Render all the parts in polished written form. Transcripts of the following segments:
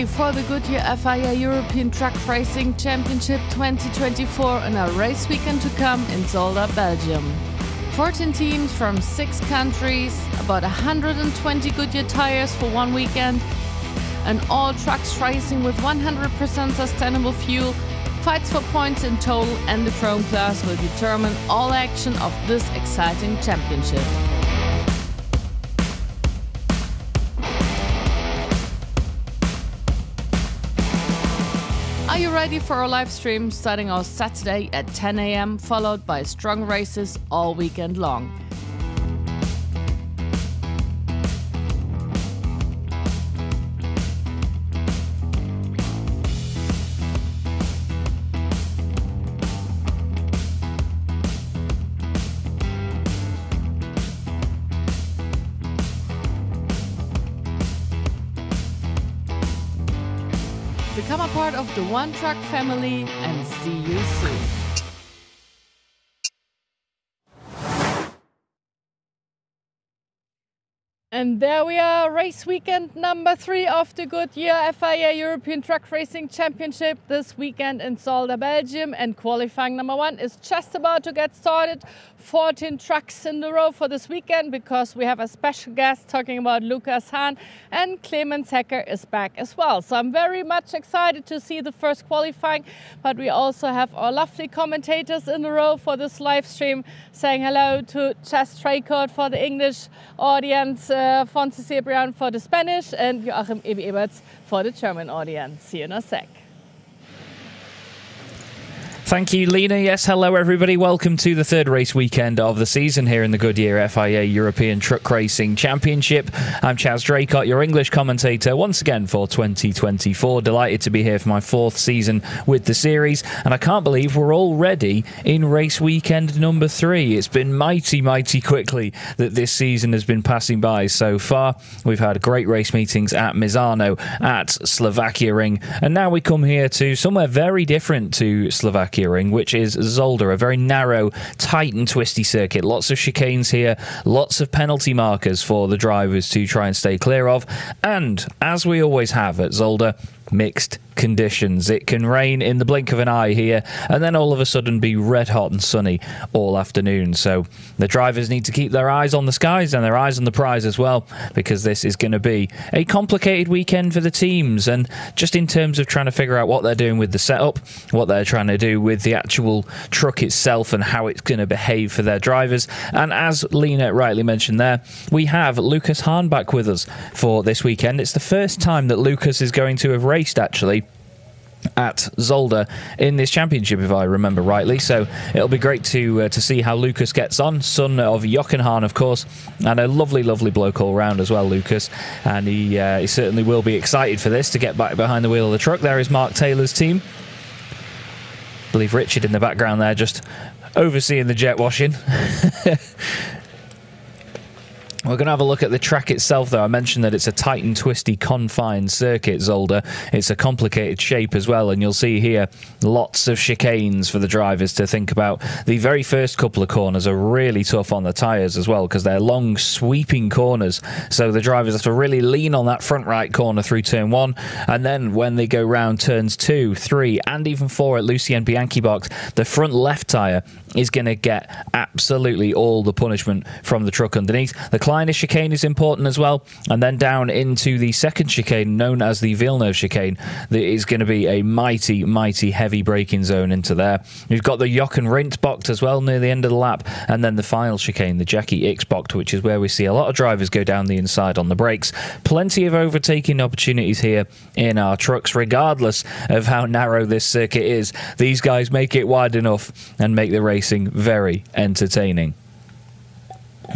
ready for the Goodyear FIA European Truck Racing Championship 2024 and a race weekend to come in Zolder, Belgium. 14 teams from 6 countries, about 120 Goodyear tires for one weekend, and all trucks racing with 100% sustainable fuel. Fights for points in total and the Chrome class will determine all action of this exciting championship. Are you ready for our live stream starting on Saturday at 10 AM, followed by strong races all weekend long? Become a part of the One Truck family and see you soon. And there we are, race weekend number 3 of the Goodyear FIA European Truck Racing Championship this weekend in Zolder, Belgium. And qualifying number 1 is just about to get started. 14 trucks in a row for this weekend because we have a special guest talking about Lukas Hahn, and Clemens Hecker is back as well. So I'm very much excited to see the first qualifying, but we also have our lovely commentators in a row for this live stream, saying hello to Chas Traycourt for the English audience, Fonse Cebrian for the Spanish, and Joachim Eberts for the German audience. See you in a sec. Thank you, Lena. Yes, hello everybody. Welcome to the third race weekend of the season here in the Goodyear FIA European Truck Racing Championship. I'm Chas Draycott, your English commentator once again for 2024. Delighted to be here for my 4th season with the series, and I can't believe we're already in race weekend number 3. It's been mighty quickly that this season has been passing by so far. We've had great race meetings at Misano, at Slovakia Ring, and now we come here to somewhere very different to Slovakia Ring, which is Zolder, a very narrow, tight and twisty circuit. Lots of chicanes here, lots of penalty markers for the drivers to try and stay clear of, and as we always have at Zolder, mixed conditions. It can rain in the blink of an eye here and then all of a sudden be red hot and sunny all afternoon. So the drivers need to keep their eyes on the skies and their eyes on the prize as well, because this is going to be a complicated weekend for the teams. And just in terms of trying to figure out what they're doing with the setup, what they're trying to do with the actual truck itself and how it's going to behave for their drivers. And as Lena rightly mentioned there, we have Lukas Hahn back with us for this weekend. It's the first time that Lukas is going to have raced actually at Zolder in this championship, if I remember rightly. So it'll be great to see how Lukas gets on. Son of Jochen Hahn, of course, and a lovely bloke all round as well, Lukas. And he certainly will be excited for this, to get back behind the wheel of the truck. There is Mark Taylor's team. I believe Richard in the background there just overseeing the jet washing. We're going to have a look at the track itself, though. I mentioned that it's a tight and twisty, confined circuit, Zolder. It's a complicated shape as well, and you'll see here lots of chicanes for the drivers to think about. The very first couple of corners are really tough on the tyres as well, because they're long, sweeping corners. So the drivers have to really lean on that front right corner through turn 1, and then when they go round turns 2, 3, and even 4 at Lucien Bianchi box, the front left tyre is going to get absolutely all the punishment from the truck underneath. The Kleiner chicane is important as well, and then down into the second chicane known as the Villeneuve chicane, there is going to be a mighty heavy braking zone into there. We've got the Jochen Rindt box as well near the end of the lap, and then the final chicane, the Jackie X box, which is where we see a lot of drivers go down the inside on the brakes. Plenty of overtaking opportunities here in our trucks, regardless of how narrow this circuit is. These guys make it wide enough and make the racing very entertaining.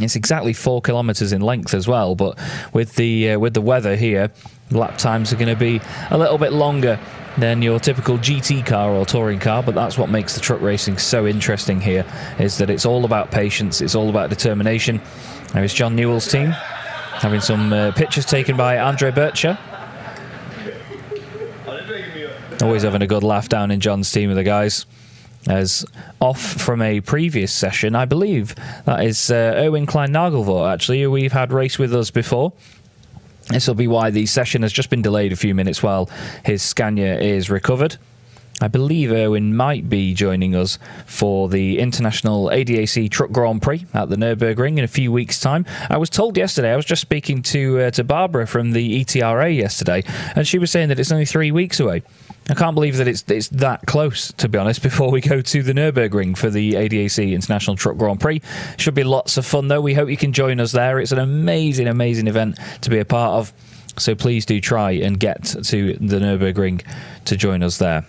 It's exactly 4 kilometers in length as well, but with the weather here, lap times are going to be a little bit longer than your typical GT car or touring car. But that's what makes the truck racing so interesting here, is that it's all about patience, it's all about determination. There is John Newell's team having some pictures taken by Andre Bircher. Always having a good laugh down in John's team with the guys. As off from a previous session, I believe that is Erwin Klein-Nagelvoort, actually, who we've had race with us before. This will be why the session has just been delayed a few minutes while his Scania is recovered. I believe Erwin might be joining us for the International ADAC Truck Grand Prix at the Nürburgring in a few weeks' time. I was told yesterday, I was just speaking to Barbara from the ETRA yesterday, and she was saying that it's only 3 weeks away. I can't believe that it's that close, to be honest, before we go to the Nürburgring for the ADAC International Truck Grand Prix. Should be lots of fun, though. We hope you can join us there. It's an amazing, amazing event to be a part of, so please do try and get to the Nürburgring to join us there.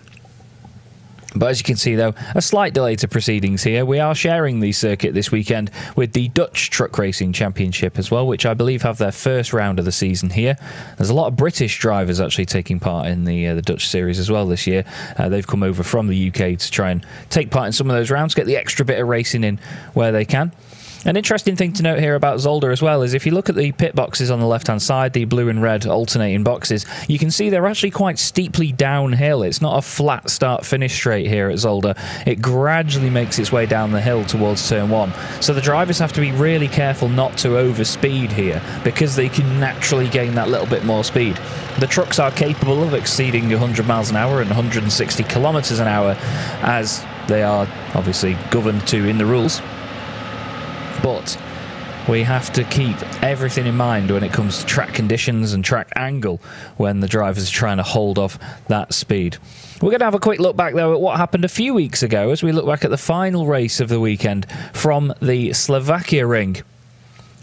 But as you can see, though, a slight delay to proceedings here. We are sharing the circuit this weekend with the Dutch Truck Racing Championship as well, which I believe have their first round of the season here. There's a lot of British drivers actually taking part in the Dutch series as well this year. They've come over from the UK to try and take part in some of those rounds, get the extra bit of racing in where they can. An interesting thing to note here about Zolder as well is if you look at the pit boxes on the left-hand side, the blue and red alternating boxes, you can see they're actually quite steeply downhill. It's not a flat start-finish straight here at Zolder. It gradually makes its way down the hill towards turn 1. So the drivers have to be really careful not to overspeed here because they can naturally gain that little bit more speed. The trucks are capable of exceeding 100 miles an hour and 160 kilometers an hour as they are obviously governed to in the rules. But we have to keep everything in mind when it comes to track conditions and track angle when the drivers are trying to hold off that speed. We're going to have a quick look back, though, at what happened a few weeks ago as we look back at the final race of the weekend from the Slovakia ring.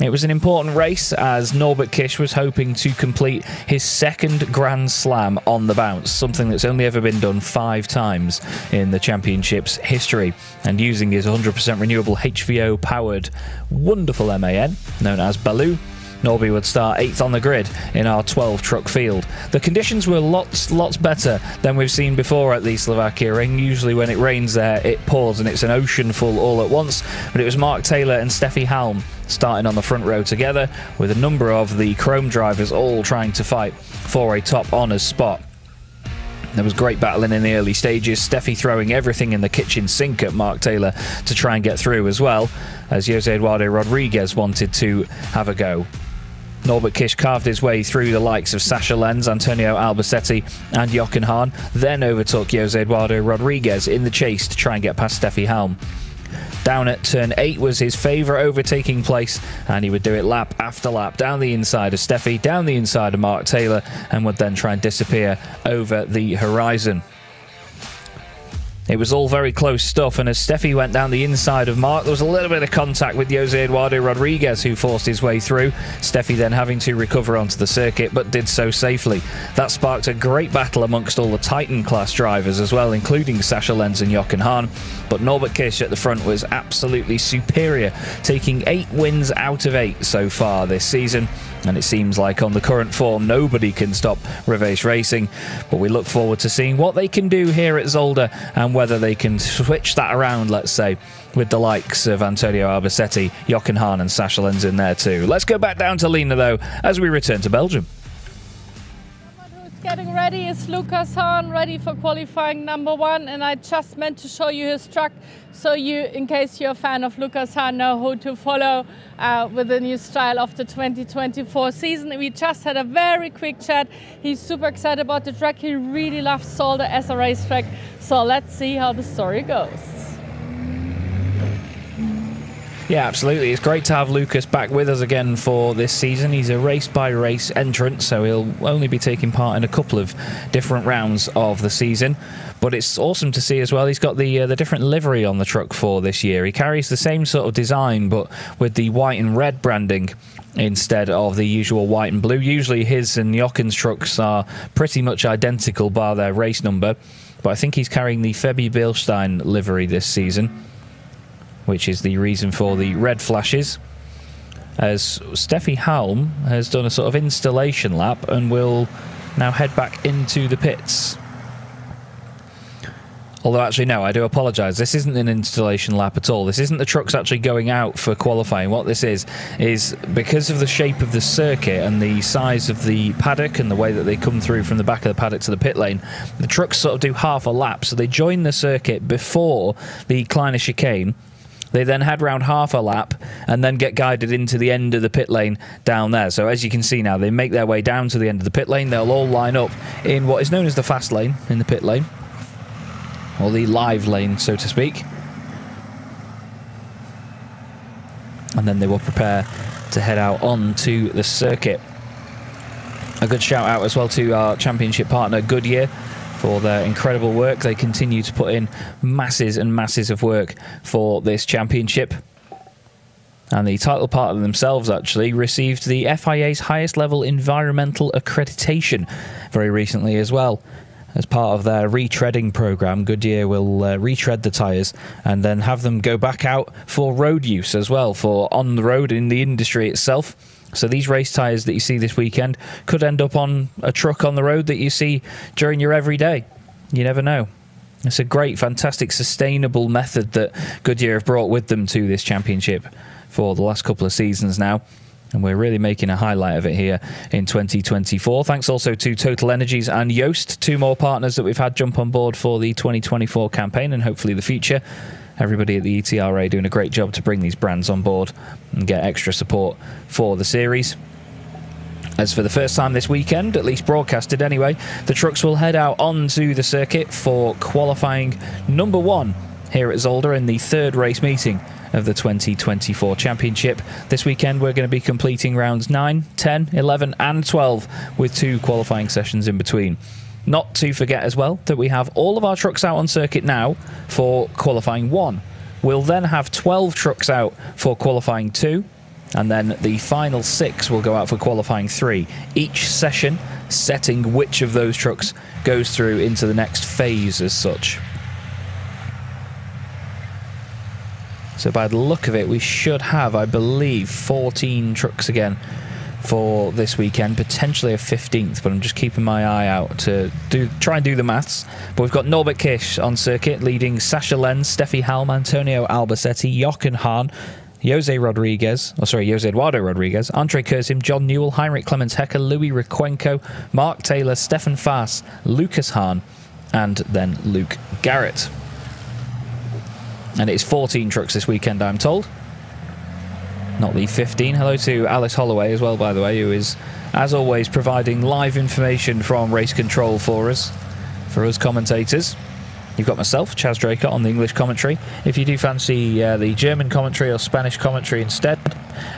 It was an important race as Norbert Kish was hoping to complete his second Grand Slam on the bounce, something that's only ever been done 5 times in the championship's history. And using his 100% renewable HVO-powered wonderful MAN, known as Baloo, Norby would start 8th on the grid in our 12-truck field. The conditions were lots better than we've seen before at the Slovakia ring. Usually when it rains there, it pours and it's an ocean full all at once. But it was Mark Taylor and Steffi Halm starting on the front row together, with a number of the Chrome drivers all trying to fight for a top honours spot. There was great battling in the early stages, Steffi throwing everything in the kitchen sink at Mark Taylor to try and get through as well, as Jose Eduardo Rodriguez wanted to have a go. Norbert Kish carved his way through the likes of Sasha Lenz, Antonio Albacete and Jochen Hahn, then overtook Jose Eduardo Rodriguez in the chase to try and get past Steffi Halm. Down at turn 8 was his favourite overtaking place, and he would do it lap after lap down the inside of Steffi, down the inside of Mark Taylor, and would then try and disappear over the horizon. It was all very close stuff, and as Steffi went down the inside of Mark, there was a little bit of contact with Jose Eduardo Rodriguez, who forced his way through. Steffi then having to recover onto the circuit, but did so safely. That sparked a great battle amongst all the Titan-class drivers as well, including Sasha Lenz and Jochen Hahn. But Norbert Kish at the front was absolutely superior, taking 8 wins out of 8 so far this season. And it seems like on the current form, nobody can stop Reves Racing. But we look forward to seeing what they can do here at Zolder and whether they can switch that around, let's say, with the likes of Antonio Albacete, Jochen Hahn and Sasha Lenz in there too. Let's go back down to Lena, though, as we return to Belgium. Getting ready is Lucas Hahn, ready for qualifying number 1, and I just meant to show you his truck so you, in case you're a fan of Lucas Hahn, know who to follow with the new style of the 2024 season. We just had a very quick chat. He's super excited about the track. He really loves Zolder as a racetrack, so let's see how the story goes. Yeah, absolutely. It's great to have Lucas back with us again for this season. He's a race-by-race entrant, so he'll only be taking part in a couple of different rounds of the season. But it's awesome to see as well. He's got the different livery on the truck for this year. He carries the same sort of design, but with the white and red branding instead of the usual white and blue. Usually his and Jochen's trucks are pretty much identical, bar their race number. But I think he's carrying the Febi Bilstein livery this season, which is the reason for the red flashes, as Steffi Halm has done a sort of installation lap and will now head back into the pits. Although actually no, I do apologise, this isn't an installation lap at all. This isn't the trucks actually going out for qualifying. What this is because of the shape of the circuit and the size of the paddock and the way that they come through from the back of the paddock to the pit lane, the trucks sort of do half a lap, so they join the circuit before the Kleine chicane. They then head round half a lap and then get guided into the end of the pit lane down there. So as you can see now, they make their way down to the end of the pit lane. They'll all line up in what is known as the fast lane in the pit lane, or the live lane, so to speak. And then they will prepare to head out onto the circuit. A good shout out as well to our championship partner Goodyear for their incredible work. They continue to put in masses and masses of work for this championship. And the title partner themselves actually received the FIA's highest level environmental accreditation very recently as well. As part of their retreading program, Goodyear will retread the tyres and then have them go back out for road use as well, for on the road in the industry itself. So these race tyres that you see this weekend could end up on a truck on the road that you see during your everyday. You never know. It's a great, fantastic, sustainable method that Goodyear have brought with them to this championship for the last couple of seasons now. And we're really making a highlight of it here in 2024. Thanks also to Total Energies and Yoast, two more partners that we've had jump on board for the 2024 campaign and hopefully the future. Everybody at the ETRA doing a great job to bring these brands on board and get extra support for the series. As for the first time this weekend, at least broadcasted anyway, the trucks will head out onto the circuit for qualifying number 1 here at Zolder in the third race meeting of the 2024 championship. This weekend we're going to be completing rounds 9, 10, 11 and 12 with 2 qualifying sessions in between. Not to forget as well that we have all of our trucks out on circuit now for qualifying 1. We'll then have 12 trucks out for qualifying 2, and then the final 6 will go out for qualifying 3. Each session setting which of those trucks goes through into the next phase as such. So by the look of it, we should have, I believe, 14 trucks again for this weekend, potentially a 15th, but I'm just keeping my eye out to try and do the maths. But we've got Norbert Kish on circuit, leading Sascha Lenz, Steffi Halm, Antonio Albacetti, Jochen Hahn, Jose Eduardo Rodriguez, Andre Kurzim, John Newell, Heinrich Clemens Hecker, Louis Riquenco, Mark Taylor, Stefan Faas, Lucas Hahn, and then Luke Garrett. And it's 14 trucks this weekend, I'm told. Not the 15. Hello to Alice Holloway as well, by the way, who is, as always, providing live information from race control for us commentators. You've got myself, Chaz Draker, on the English commentary. If you do fancy the German commentary or Spanish commentary instead,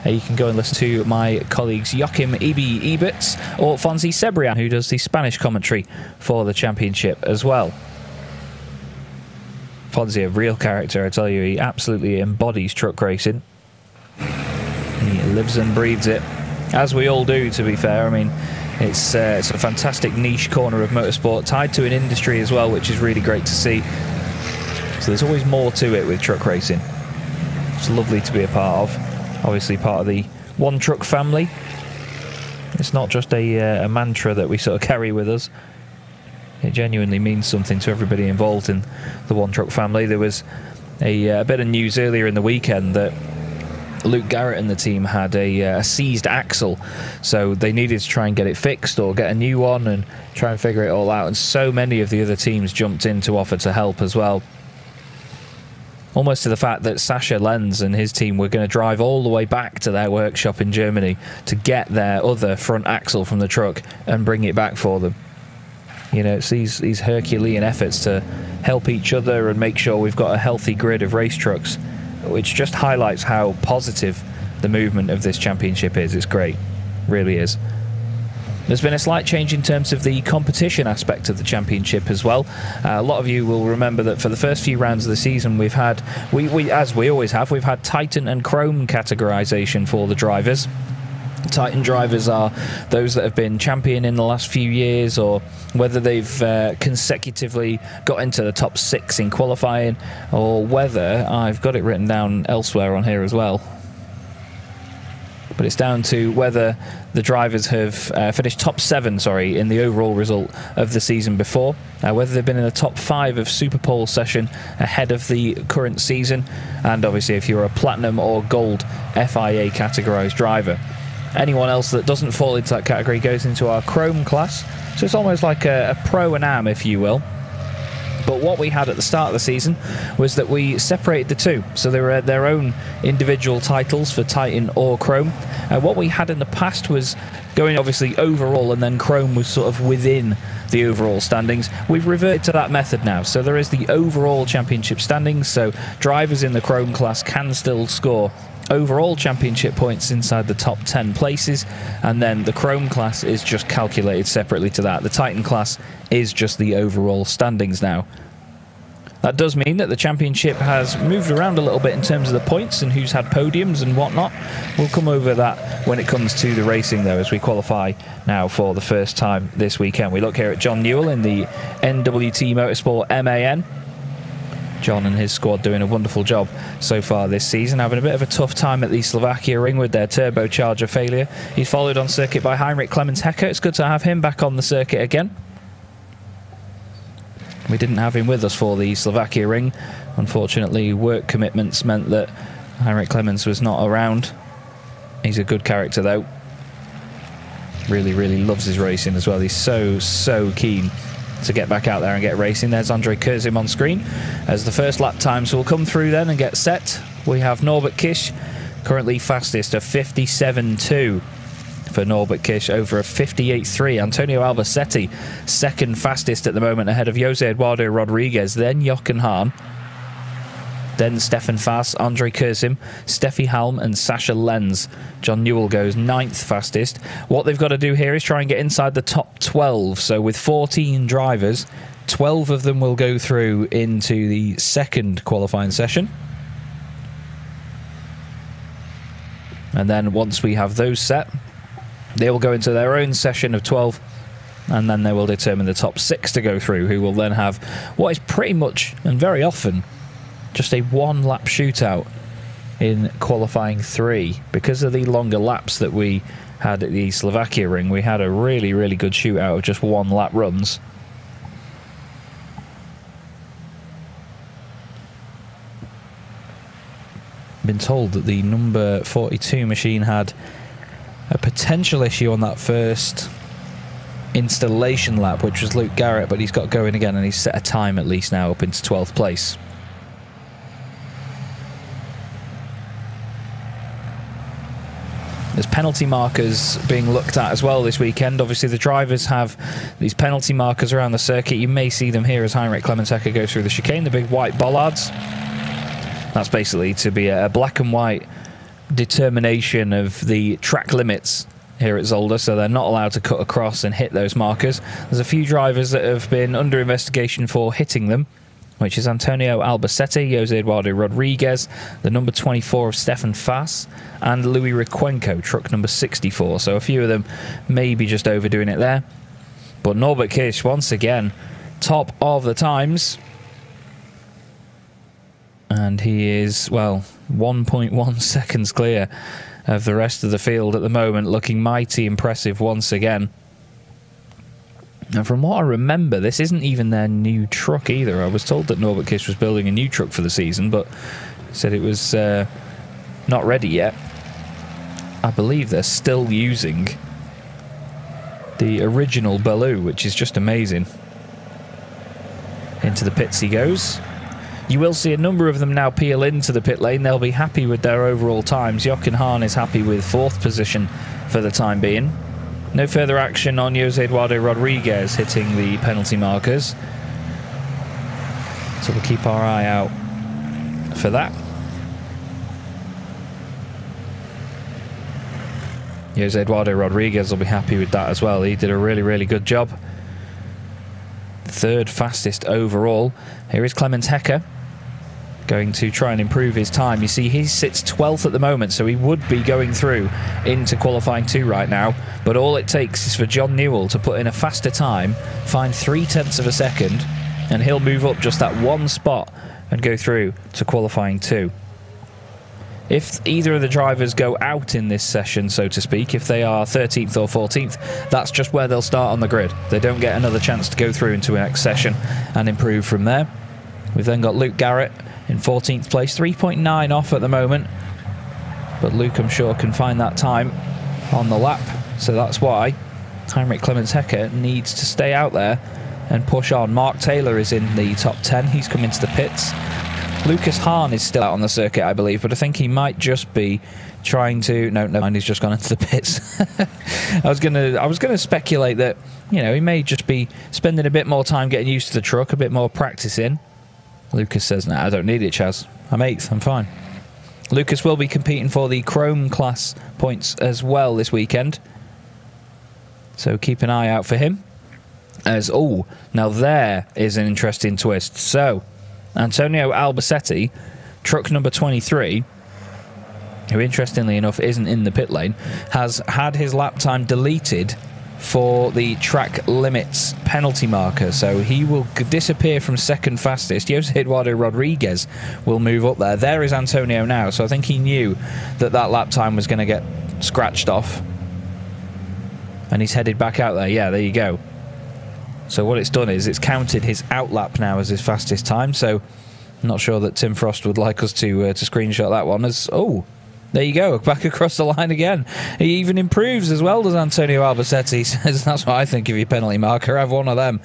you can go and listen to my colleagues Joachim Ibi Eberts or Fonzie Cebrian, who does the Spanish commentary for the championship as well. Fonzie, a real character, I tell you, he absolutely embodies truck racing. He lives and breathes it, as we all do, to be fair. I mean, it's a fantastic niche corner of motorsport, tied to an industry as well, which is really great to see. So there's always more to it with truck racing. It's lovely to be a part of. Obviously part of the One Truck family. It's not just a mantra that we sort of carry with us. It genuinely means something to everybody involved in the One Truck family. There was a bit of news earlier in the weekend that Luke Garrett and the team had a seized axle, so they needed to try and get it fixed or get a new one and try and figure it all out, and so many of the other teams jumped in to offer to help as well. Almost to the fact that Sascha Lenz and his team were going to drive all the way back to their workshop in Germany to get their other front axle from the truck and bring it back for them. You know, it's these Herculean efforts to help each other and make sure we've got a healthy grid of race trucks, which just highlights how positive the movement of this championship is. It's great, really is. There's been a slight change in terms of the competition aspect of the championship as well. A lot of you will remember that for the first few rounds of the season we've had, as we always have, we've had Titan and Chrome categorization for the drivers. Titan drivers are those that have been champion in the last few years, or whether they've consecutively got into the top 6 in qualifying, or whether, I've got it written down elsewhere on here as well, but it's down to whether the drivers have finished top 7, in the overall result of the season before, whether they've been in the top 5 of Super Pole session ahead of the current season, and obviously if you're a Platinum or Gold FIA categorised driver. Anyone else that doesn't fall into that category goes into our Chrome class. So it's almost like a Pro and Am, if you will. But what we had at the start of the season was that we separated the two. So they were their own individual titles for Titan or Chrome. What we had in the past was going obviously overall, and then Chrome was sort of within the overall standings. We've reverted to that method now. So there is the overall championship standings. So drivers in the Chrome class can still score overall championship points inside the top 10 places, and then the Chrome class is just calculated separately to that. The Titan class is just the overall standings now. That does mean that the championship has moved around a little bit in terms of the points and who's had podiums and whatnot. We'll come over that when it comes to the racing, though, as we qualify now for the first time this weekend. We look here at John Newell in the NWT Motorsport MAN. John and his squad doing a wonderful job so far this season, having a bit of a tough time at the Slovakia ring with their turbocharger failure. He's followed on circuit by Heinrich Clemens-Hecker. It's good to have him back on the circuit again. We didn't have him with us for the Slovakia ring. Unfortunately, work commitments meant that Heinrich Clemens was not around. He's a good character, though. Really, really loves his racing as well. He's so keen to get back out there and get racing. There's Andre Kurzim on screen as the first lap times will come through then and get set. We have Norbert Kish, currently fastest, a 57.2 for Norbert Kish over a 58.3. Antonio Albacete, second fastest at the moment, ahead of Jose Eduardo Rodriguez, then Jochen Hahn, then Stefan Fass, Andre Kurzim, Steffi Halm and Sasha Lenz. John Newell goes 9th fastest. What they've got to do here is try and get inside the top 12. So with 14 drivers, 12 of them will go through into the second qualifying session. And then once we have those set, they will go into their own session of 12, and then they will determine the top 6 to go through, who will then have what is pretty much, and very often, just a one-lap shootout in qualifying 3. Because of the longer laps that we had at the Slovakia ring, we had a really, really good shootout of just one-lap runs. Been told that the number 42 machine had a potential issue on that first installation lap, which was Luke Garrett, but he's got going again and he's set a time at least now up into 12th place. There's penalty markers being looked at as well this weekend. Obviously the drivers have these penalty markers around the circuit. You may see them here as Heinrich Clemens-Hecker goes through the chicane, the big white bollards. That's basically to be a black and white determination of the track limits here at Zolder, so they're not allowed to cut across and hit those markers. There's a few drivers that have been under investigation for hitting them, which is Antonio Albacete, Jose Eduardo Rodriguez, the number 24 of Stefan Fass, and Louis Requenco, truck number 64. So a few of them may be just overdoing it there. But Norbert Kish, once again, top of the times. And he is, well, 1.1 seconds clear of the rest of the field at the moment, looking mighty impressive once again. And from what I remember, this isn't even their new truck either. I was told that Norbert Kish was building a new truck for the season, but said it was not ready yet. I believe they're still using the original Baloo, which is just amazing. Into the pits he goes. You will see a number of them now peel into the pit lane. They'll be happy with their overall times. Jochen Hahn is happy with 4th position for the time being. No further action on Jose Eduardo Rodriguez hitting the penalty markers. So we'll keep our eye out for that. Jose Eduardo Rodriguez will be happy with that as well. He did a really, really good job. 3rd fastest overall. Here is Clemens-Hecker, going to try and improve his time. You see, he sits 12th at the moment, so he would be going through into qualifying 2 right now. But all it takes is for John Newell to put in a faster time, find 0.3 of a second, and he'll move up just that one spot and go through to qualifying 2. If either of the drivers go out in this session, so to speak, if they are 13th or 14th, that's just where they'll start on the grid. They don't get another chance to go through into the next session and improve from there. We've then got Luke Garrett in 14th place, 3.9 off at the moment. But Luke, I'm sure, can find that time on the lap. So that's why Heinrich Clemens-Hecker needs to stay out there and push on. Mark Taylor is in the top 10. He's come into the pits. Lucas Hahn is still out on the circuit, I believe, but I think he might just be trying to... No, never mind, he's just gone into the pits. I was gonna speculate that, you know, he may just be spending a bit more time getting used to the truck, a bit more practicing. Lucas says, "Nah, I don't need it, Chaz. I'm 8th, I'm fine." Lucas will be competing for the Chrome class points as well this weekend, so keep an eye out for him. Now there is an interesting twist. So, Antonio Albacete, truck number 23, who interestingly enough isn't in the pit lane, has had his lap time deleted for the track limits penalty marker, so he will disappear from second fastest. Jose Eduardo Rodriguez will move up there. There is Antonio now, so I think he knew that that lap time was going to get scratched off, and he's headed back out there. Yeah, there you go. So what it's done is it's counted his out lap now as his fastest time, so I'm not sure that Tim Frost would like us to screenshot that one as... There you go, back across the line again. He even improves as well, does Antonio Albacete. He says, "That's what I think of your penalty marker, have one of them."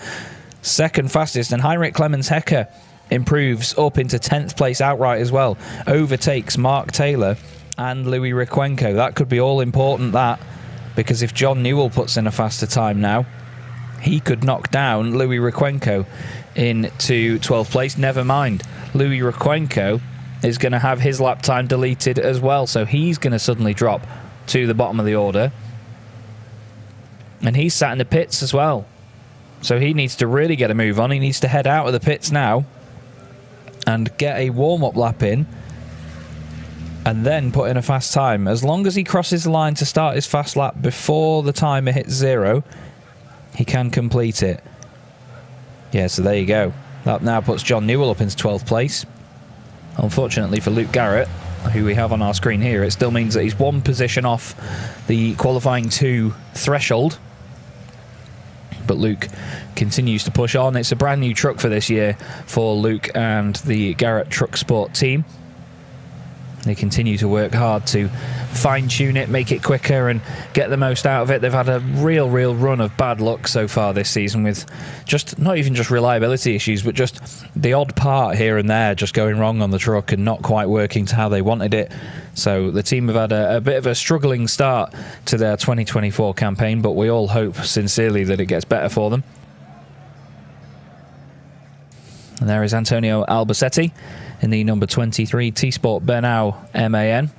Second fastest, and Heinrich Clemens Hecker improves up into 10th place outright as well. Overtakes Mark Taylor and Louis Requenco. That could be all important, that, because if John Newell puts in a faster time now, he could knock down Louis Requenco into 12th place. Never mind, Louis Requenco is going to have his lap time deleted as well, so he's going to suddenly drop to the bottom of the order, and he's sat in the pits as well, so he needs to really get a move on. He needs to head out of the pits now and get a warm-up lap in, and then put in a fast time. As long as he crosses the line to start his fast lap before the timer hits 0, he can complete it. Yeah, so there you go. That now puts John Newell up into 12th place. Unfortunately for Luke Garrett, who we have on our screen here, it still means that he's one position off the qualifying 2 threshold. But Luke continues to push on. It's a brand new truck for this year for Luke and the Garrett Truck Sport team. They continue to work hard to fine-tune it, make it quicker, and get the most out of it. They've had a real run of bad luck so far this season, with just not even just reliability issues, but just the odd part here and there just going wrong on the truck and not quite working to how they wanted it. So the team have had a bit of a struggling start to their 2024 campaign, but we all hope sincerely that it gets better for them. And there is Antonio Albacete in the number 23 T-Sport Bernau MAN.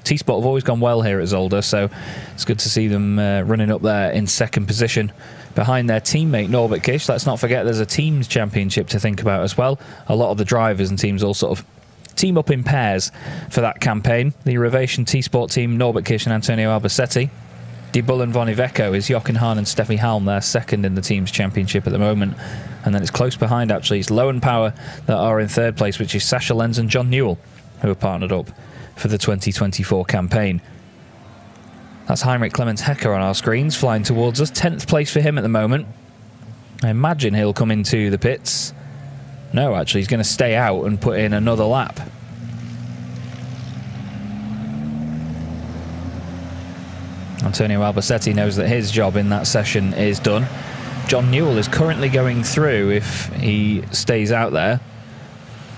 T-Sport have always gone well here at Zolder, so it's good to see them running up there in second position behind their teammate Norbert Kish. Let's not forget there's a teams championship to think about as well. A lot of the drivers and teams all sort of team up in pairs for that campaign. The Revation T-Sport team, Norbert Kish and Antonio Albacete. De Bull and Von Iveco is Jochen Hahn and Steffi Halm. They're second in the team's championship at the moment. And then it's close behind, actually. It's Low and Power that are in third place, which is Sasha Lenz and John Newell, who are partnered up for the 2024 campaign. That's Heinrich Clemens Hecker on our screens, flying towards us. 10th place for him at the moment. I imagine he'll come into the pits. No, actually, he's going to stay out and put in another lap. Antonio Albacete knows that his job in that session is done. John Newell is currently going through if he stays out there.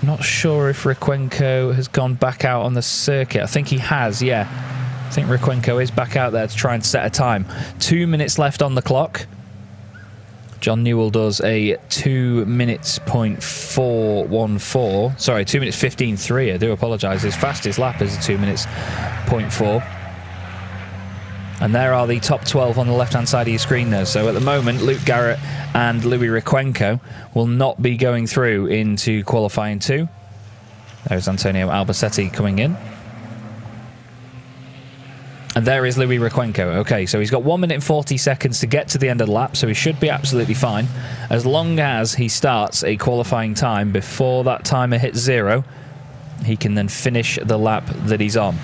Not sure if Requenco has gone back out on the circuit. I think he has, yeah. I think Requenco is back out there to try and set a time. 2 minutes left on the clock. John Newell does a 2 minutes .414. Sorry, 2 minutes 15.3. I do apologise. His fastest lap is a 2 minutes .4. And there are the top 12 on the left-hand side of your screen there. So at the moment, Luke Garrett and Louis Requenco will not be going through into qualifying 2. There's Antonio Albacete coming in. And there is Louis Requenco. Okay, so he's got 1 minute and 40 seconds to get to the end of the lap, so he should be absolutely fine. As long as he starts a qualifying time before that timer hits 0, he can then finish the lap that he's on.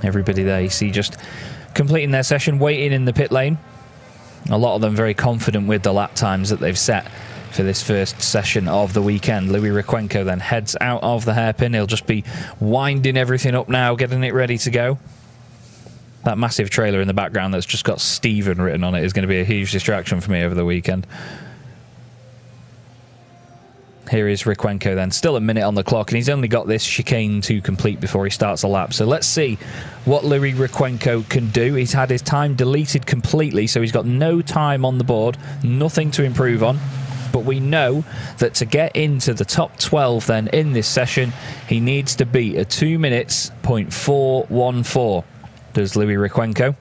Everybody there, you see, just completing their session, waiting in the pit lane. A lot of them very confident with the lap times that they've set for this first session of the weekend. Louis Requenco then heads out of the hairpin. He'll just be winding everything up now, getting it ready to go. That massive trailer in the background that's just got Stephen written on it is going to be a huge distraction for me over the weekend. Here is Rykwenko then, still a minute on the clock, and he's only got this chicane to complete before he starts a lap. So let's see what Louis Rykwenko can do. He's had his time deleted completely, so he's got no time on the board, nothing to improve on. But we know that to get into the top 12 then in this session, he needs to beat a 2 minutes .414. Does Louis Rykwenko.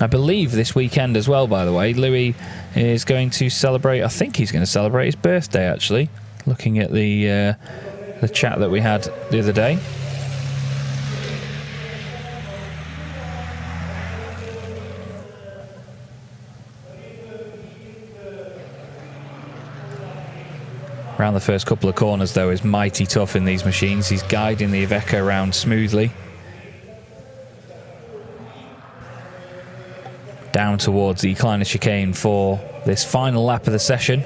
I believe this weekend as well, by the way, Louis is going to celebrate, I think he's going to celebrate his birthday, actually. Looking at the chat that we had the other day. Around the first couple of corners, though, is mighty tough in these machines. He's guiding the Iveco around smoothly. Down towards the Kleiner chicane for this final lap of the session.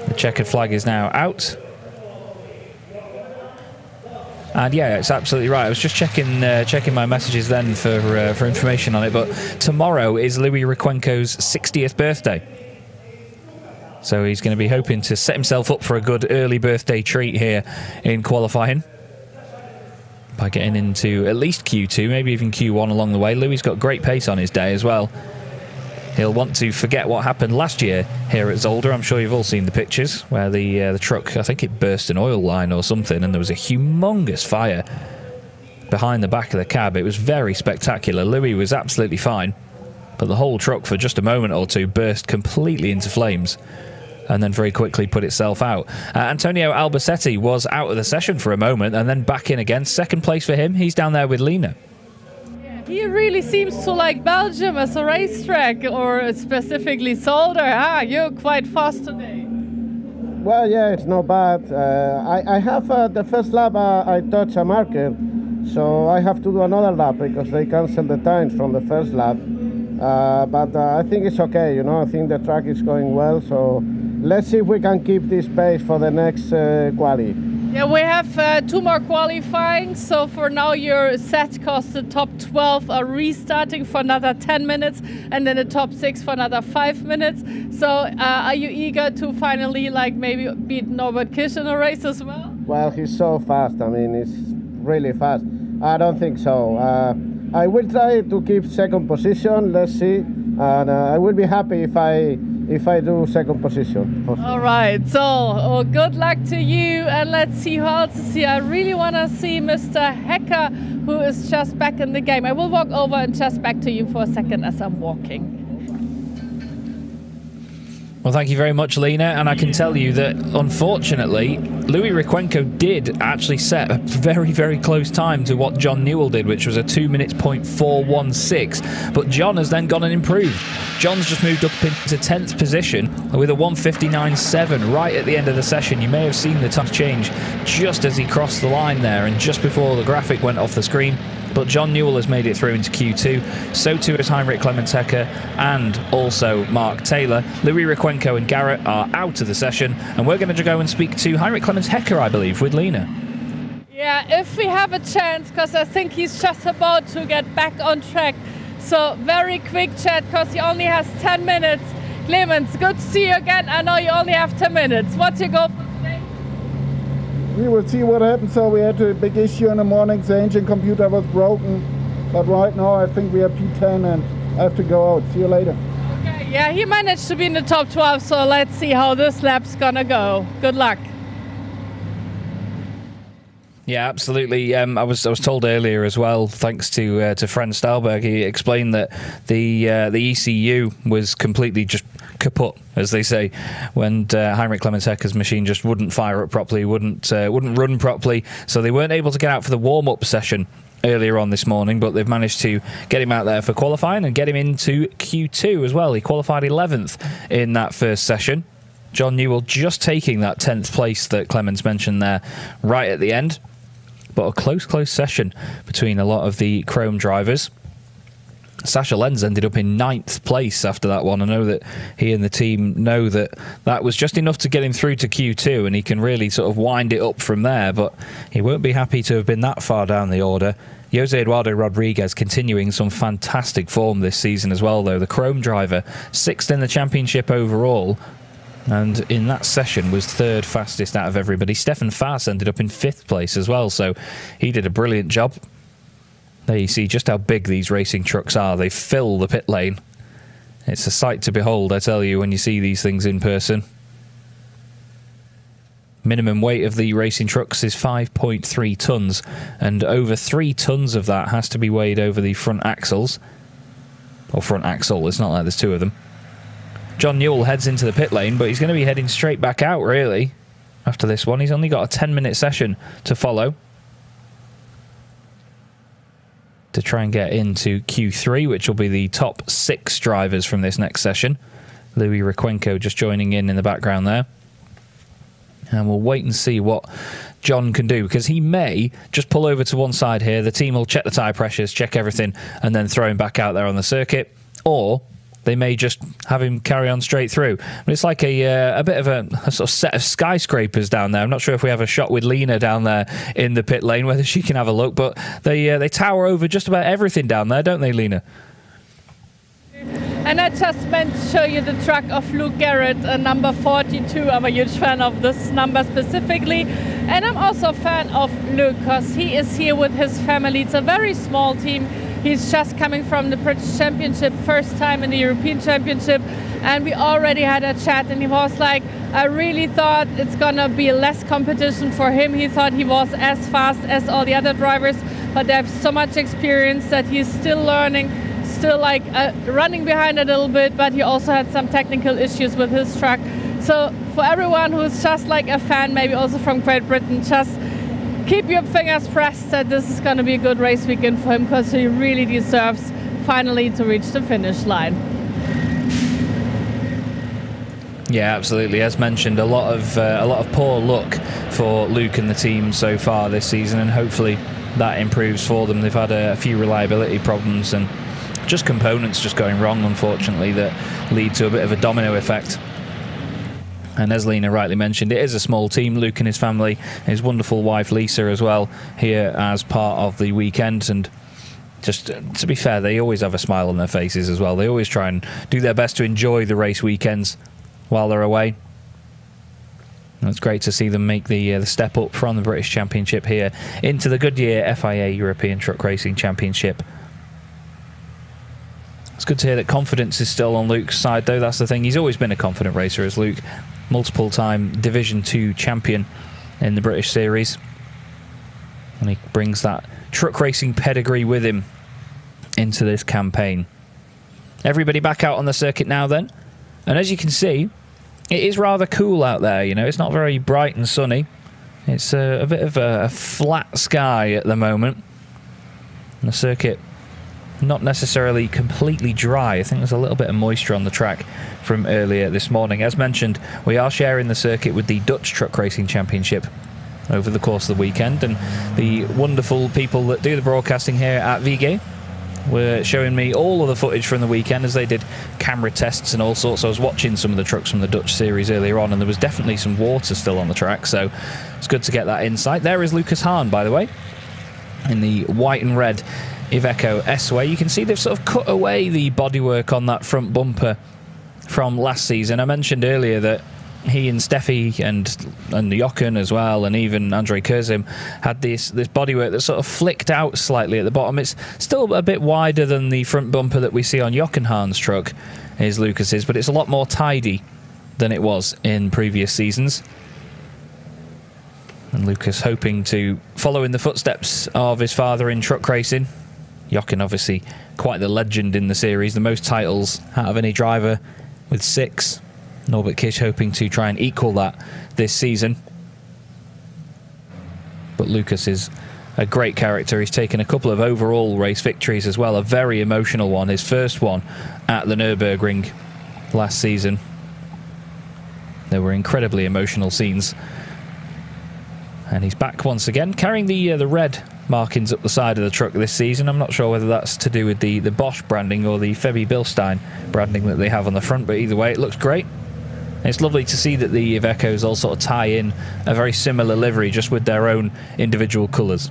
The checkered flag is now out. And yeah, it's absolutely right. I was just checking my messages then for information on it. But tomorrow is Louis Rykwenko's 60th birthday. So he's going to be hoping to set himself up for a good early birthday treat here in qualifying by getting into at least Q2, maybe even Q1 along the way. Louis got great pace on his day as well. He'll want to forget what happened last year here at Zolder. I'm sure you've all seen the pictures where the truck, I think it burst an oil line or something, and there was a humongous fire behind the back of the cab. It was very spectacular. Louis was absolutely fine, but the whole truck for just a moment or two burst completely into flames and then very quickly put itself out. Antonio Albacete was out of the session for a moment and then back in again. Second place for him. He's down there with Lena. He really seems to like Belgium as a racetrack, or specifically Zolder. You're quite fast today. Well, yeah, it's not bad. I have the first lap I touched a marker, so I have to do another lap because they canceled the times from the first lap. But I think it's okay, you know. I think the track is going well, so let's see if we can keep this pace for the next quali. Yeah, we have 2 more qualifying, so for now you're set because the top 12 are restarting for another 10 minutes and then the top 6 for another 5 minutes. So are you eager to finally maybe beat Norbert Kish in a race as well? Well, he's so fast. I mean, he's really fast. I don't think so. I will try to keep second position. Let's see, and I will be happy if I do second position. All right, so good luck to you, and let's see who else is here. I really want to see Mr. Hecker, who is just back in the game. I will walk over and just back to you for a second as I'm walking. Well, thank you very much, Lena. And I can tell you that, unfortunately, Louis Rykwenko did actually set a very, very close time to what John Newell did, which was a 2 minutes .416. But John has then gone and improved. John's just moved up into 10th position with a 1:59.7 right at the end of the session. You may have seen the time change just as he crossed the line there and just before the graphic went off the screen. But John Newell has made it through into Q2. So too has Heinrich Clemens-Hecker and also Mark Taylor. Louis Rykwenko and Garrett are out of the session. And we're going to go and speak to Heinrich Clemens-Hecker, I believe, with Lena. Yeah, if we have a chance, because I think he's just about to get back on track. So very quick chat, because he only has 10 minutes. Clemens, good to see you again. I know you only have 10 minutes. What's your goal for today? We will see what happens. So we had a big issue in the morning. The engine computer was broken. But right now I think we are P10 and I have to go out. See you later. Okay, yeah, he managed to be in the top 12, so let's see how this lap's gonna go. Good luck. Yeah, absolutely. I was told earlier as well, thanks to Fran Stahlberg, he explained that the ECU was completely just kaput, as they say, when Heinrich Clemens-Hecker's machine just wouldn't fire up properly, wouldn't run properly, so they weren't able to get out for the warm-up session earlier on this morning, but they've managed to get him out there for qualifying and get him into Q2 as well. He qualified 11th in that first session. John Newell just taking that 10th place that Clemens mentioned there right at the end. But a close session between a lot of the Chrome drivers. Sasha Lenz ended up in 9th place after that one. I know that he and the team know that that was just enough to get him through to Q2, and he can really sort of wind it up from there, but he won't be happy to have been that far down the order. Jose Eduardo Rodriguez continuing some fantastic form this season as well, though. The Chrome driver, 6th in the championship overall, and in that session was 3rd fastest out of everybody. Stefan Faas ended up in 5th place as well, so he did a brilliant job. There you see just how big these racing trucks are. They fill the pit lane. It's a sight to behold, I tell you, when you see these things in person. Minimum weight of the racing trucks is 5.3 tonnes, and over 3 tonnes of that has to be weighed over the front axles. Or front axle, it's not like there's 2 of them. John Newell heads into the pit lane, but he's going to be heading straight back out, really, after this one. He's only got a 10-minute session to follow to try and get into Q3, which will be the top 6 drivers from this next session. Louis Requenco just joining in the background there. And we'll wait and see what John can do, because he may just pull over to one side here. The team will check the tyre pressures, check everything, and then throw him back out there on the circuit. Or they may just have him carry on straight through. But it's like a bit of a sort of set of skyscrapers down there. I'm not sure if we have a shot with Lena down there in the pit lane, whether she can have a look. But they tower over just about everything down there, don't they, Lena? And I just meant to show you the truck of Luke Garrett, number 42. I'm a huge fan of this number specifically. And I'm also a fan of Luke, because he is here with his family. It's a very small team. He's just coming from the British Championship, first time in the European Championship. And we already had a chat, and he was like, I really thought it's gonna be less competition for him. He thought he was as fast as all the other drivers, but they have so much experience that he's still learning, still like running behind a little bit, but he also had some technical issues with his truck. So for everyone who's just like a fan, maybe also from Great Britain, just keep your fingers pressed that this is going to be a good race weekend for him, because he really deserves finally to reach the finish line. Yeah, absolutely. As mentioned, a lot of poor luck for Luke and the team so far this season, and hopefully that improves for them. They've had a few reliability problems and just components just going wrong, unfortunately, that lead to a bit of a domino effect. And as Lena rightly mentioned, it is a small team. Luke and his family, his wonderful wife Lisa as well, here as part of the weekend. And just to be fair, they always have a smile on their faces as well. They always try and do their best to enjoy the race weekends while they're away. And it's great to see them make the step up from the British Championship here into the Goodyear FIA European Truck Racing Championship. It's good to hear that confidence is still on Luke's side, though. That's the thing. He's always been a confident racer, as Luke, multiple-time Division 2 champion in the British Series. And he brings that truck racing pedigree with him into this campaign. Everybody back out on the circuit now, then. And as you can see, it is rather cool out there. You know, it's not very bright and sunny. It's a bit of a flat sky at the moment. And the circuit not necessarily completely dry. I think there's a little bit of moisture on the track from earlier this morning. As mentioned, we are sharing the circuit with the Dutch Truck Racing Championship over the course of the weekend, and the wonderful people that do the broadcasting here at VG were showing me all of the footage from the weekend as they did camera tests and all sorts. I was watching some of the trucks from the Dutch series earlier on, and there was definitely some water still on the track, so it's good to get that insight. There is Lucas Hahn, by the way, in the white and red Iveco S-Way. You can see they've sort of cut away the bodywork on that front bumper from last season. I mentioned earlier that he and Steffi and Jochen as well, and even Andre Kurzim had this bodywork that sort of flicked out slightly at the bottom. It's still a bit wider than the front bumper that we see on Jochen Hahn's truck, is Lucas's, but it's a lot more tidy than it was in previous seasons. And Lucas hoping to follow in the footsteps of his father in truck racing. Jochen obviously quite the legend in the series, the most titles out of any driver with 6. Norbert Kish hoping to try and equal that this season. But Lucas is a great character. He's taken a couple of overall race victories as well, a very emotional one, his first one at the Nürburgring last season. There were incredibly emotional scenes. And he's back once again, carrying the red markings up the side of the truck this season. I'm not sure whether that's to do with the Bosch branding or the Febby Bilstein branding that they have on the front, but either way it looks great. It's lovely to see that the Ivecos all sort of tie in a very similar livery, just with their own individual colours.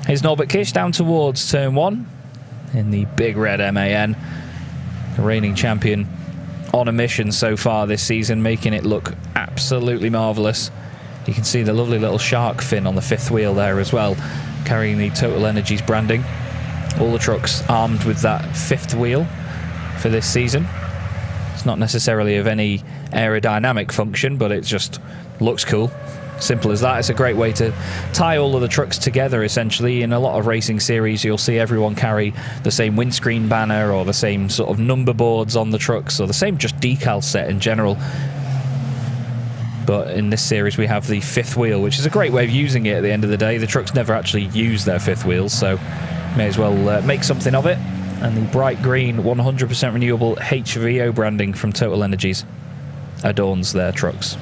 Here's Norbert Kish down towards turn 1 in the big red MAN. The reigning champion on a mission so far this season, making it look absolutely marvellous. You can see the lovely little shark fin on the 5th wheel there as well, carrying the Total Energies branding. All the trucks armed with that 5th wheel for this season. It's not necessarily of any aerodynamic function, but it just looks cool. Simple as that. It's a great way to tie all of the trucks together, essentially. In a lot of racing series, you'll see everyone carry the same windscreen banner or the same sort of number boards on the trucks, or the same just decal set in general. But in this series, we have the 5th wheel, which is a great way of using it at the end of the day. The trucks never actually use their 5th wheels, so may as well make something of it. And the bright green 100% renewable HVO branding from Total Energies adorns their trucks.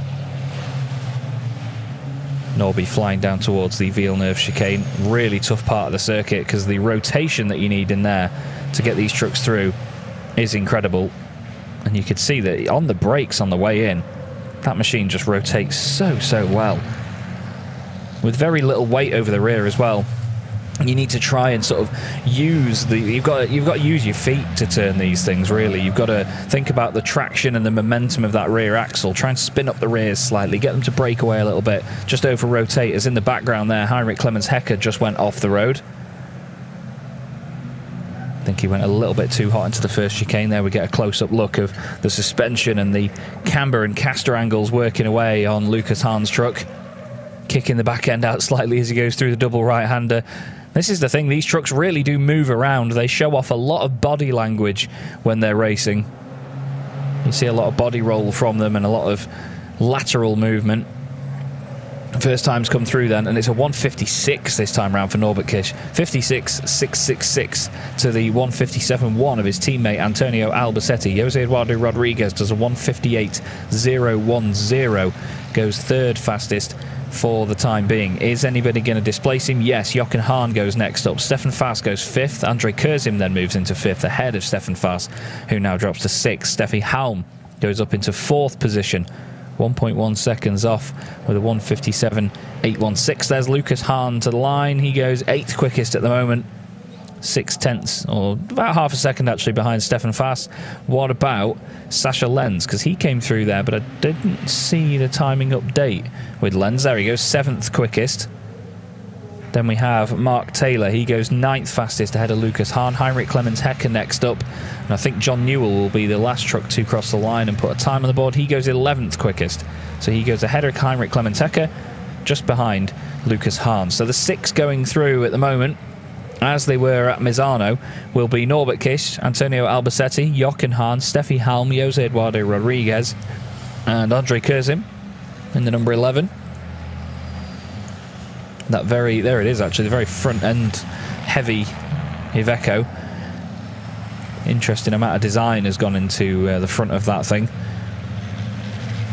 Norby flying down towards the Villeneuve chicane. Really tough part of the circuit, because the rotation that you need in there to get these trucks through is incredible. And you could see that on the brakes on the way in, that machine just rotates so well, with very little weight over the rear as well. You need to try and sort of use you've got to use your feet to turn these things, really. You've got to think about the traction and the momentum of that rear axle. Try and spin up the rears slightly, get them to break away a little bit, just over rotate. As in the background there, Heinrich Clemens Hecker just went off the road. I think he went a little bit too hot into the first chicane there. We get a close-up look of the suspension and the camber and caster angles working away on Lucas Hahn's truck, kicking the back end out slightly as he goes through the double right-hander. This is the thing, these trucks really do move around. They show off a lot of body language when they're racing. You see a lot of body roll from them and a lot of lateral movement. First time's come through then, and it's a 156 this time round for Norbert Kish. 56.666 to the 157.1 of his teammate Antonio Albacete. Jose Eduardo Rodriguez does a 158.010, goes 3rd fastest for the time being. Is anybody going to displace him? Yes, Jochen Hahn goes next up. Stefan Faas goes 5th. Andre Kurzim then moves into 5th, ahead of Stefan Faas, who now drops to 6th. Steffi Halm goes up into 4th position, 1.1 seconds off with a 157.816. There's Lucas Hahn to the line. He goes 8th quickest at the moment, 6/10, or about half a second actually behind Stefan Faas. What about Sascha Lenz? Because he came through there, but I didn't see the timing update with Lenz. There he goes, 7th quickest. Then we have Mark Taylor. He goes 9th fastest ahead of Lucas Hahn. Heinrich Clemens Hecker next up. And I think John Newell will be the last truck to cross the line and put a time on the board. He goes 11th quickest. So he goes ahead of Heinrich Clemens Hecker, just behind Lucas Hahn. So the 6 going through at the moment, as they were at Misano, will be Norbert Kish, Antonio Albacete, Jochen Hahn, Steffi Halm, Jose Eduardo Rodriguez, and Andre Kurzim in the number 11. There it is actually, the very front end heavy Iveco. Interesting amount of design has gone into the front of that thing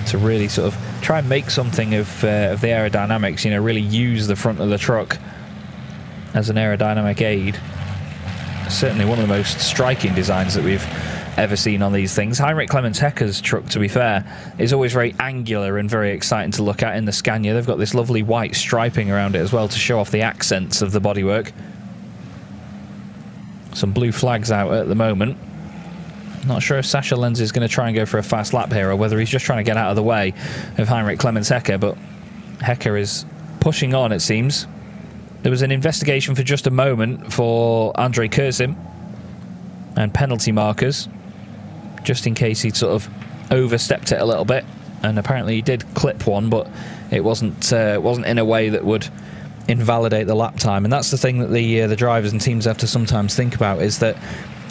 to really sort of try and make something of the aerodynamics, you know, really use the front of the truck as an aerodynamic aid. Certainly one of the most striking designs that we've ever seen on these things. Heinrich Clemens Hecker's truck, to be fair, is always very angular and very exciting to look at in the Scania. They've got this lovely white striping around it as well to show off the accents of the bodywork. Some blue flags out at the moment. Not sure if Sascha Lenz is going to try and go for a fast lap here, or whether he's just trying to get out of the way of Heinrich Clemens Hecker, but Hecker is pushing on, it seems. There was an investigation for just a moment for Andre Kurzim and penalty markers, just in case he'd sort of overstepped it a little bit, and apparently he did clip one, but it wasn't in a way that would invalidate the lap time. And that's the thing that the drivers and teams have to sometimes think about, is that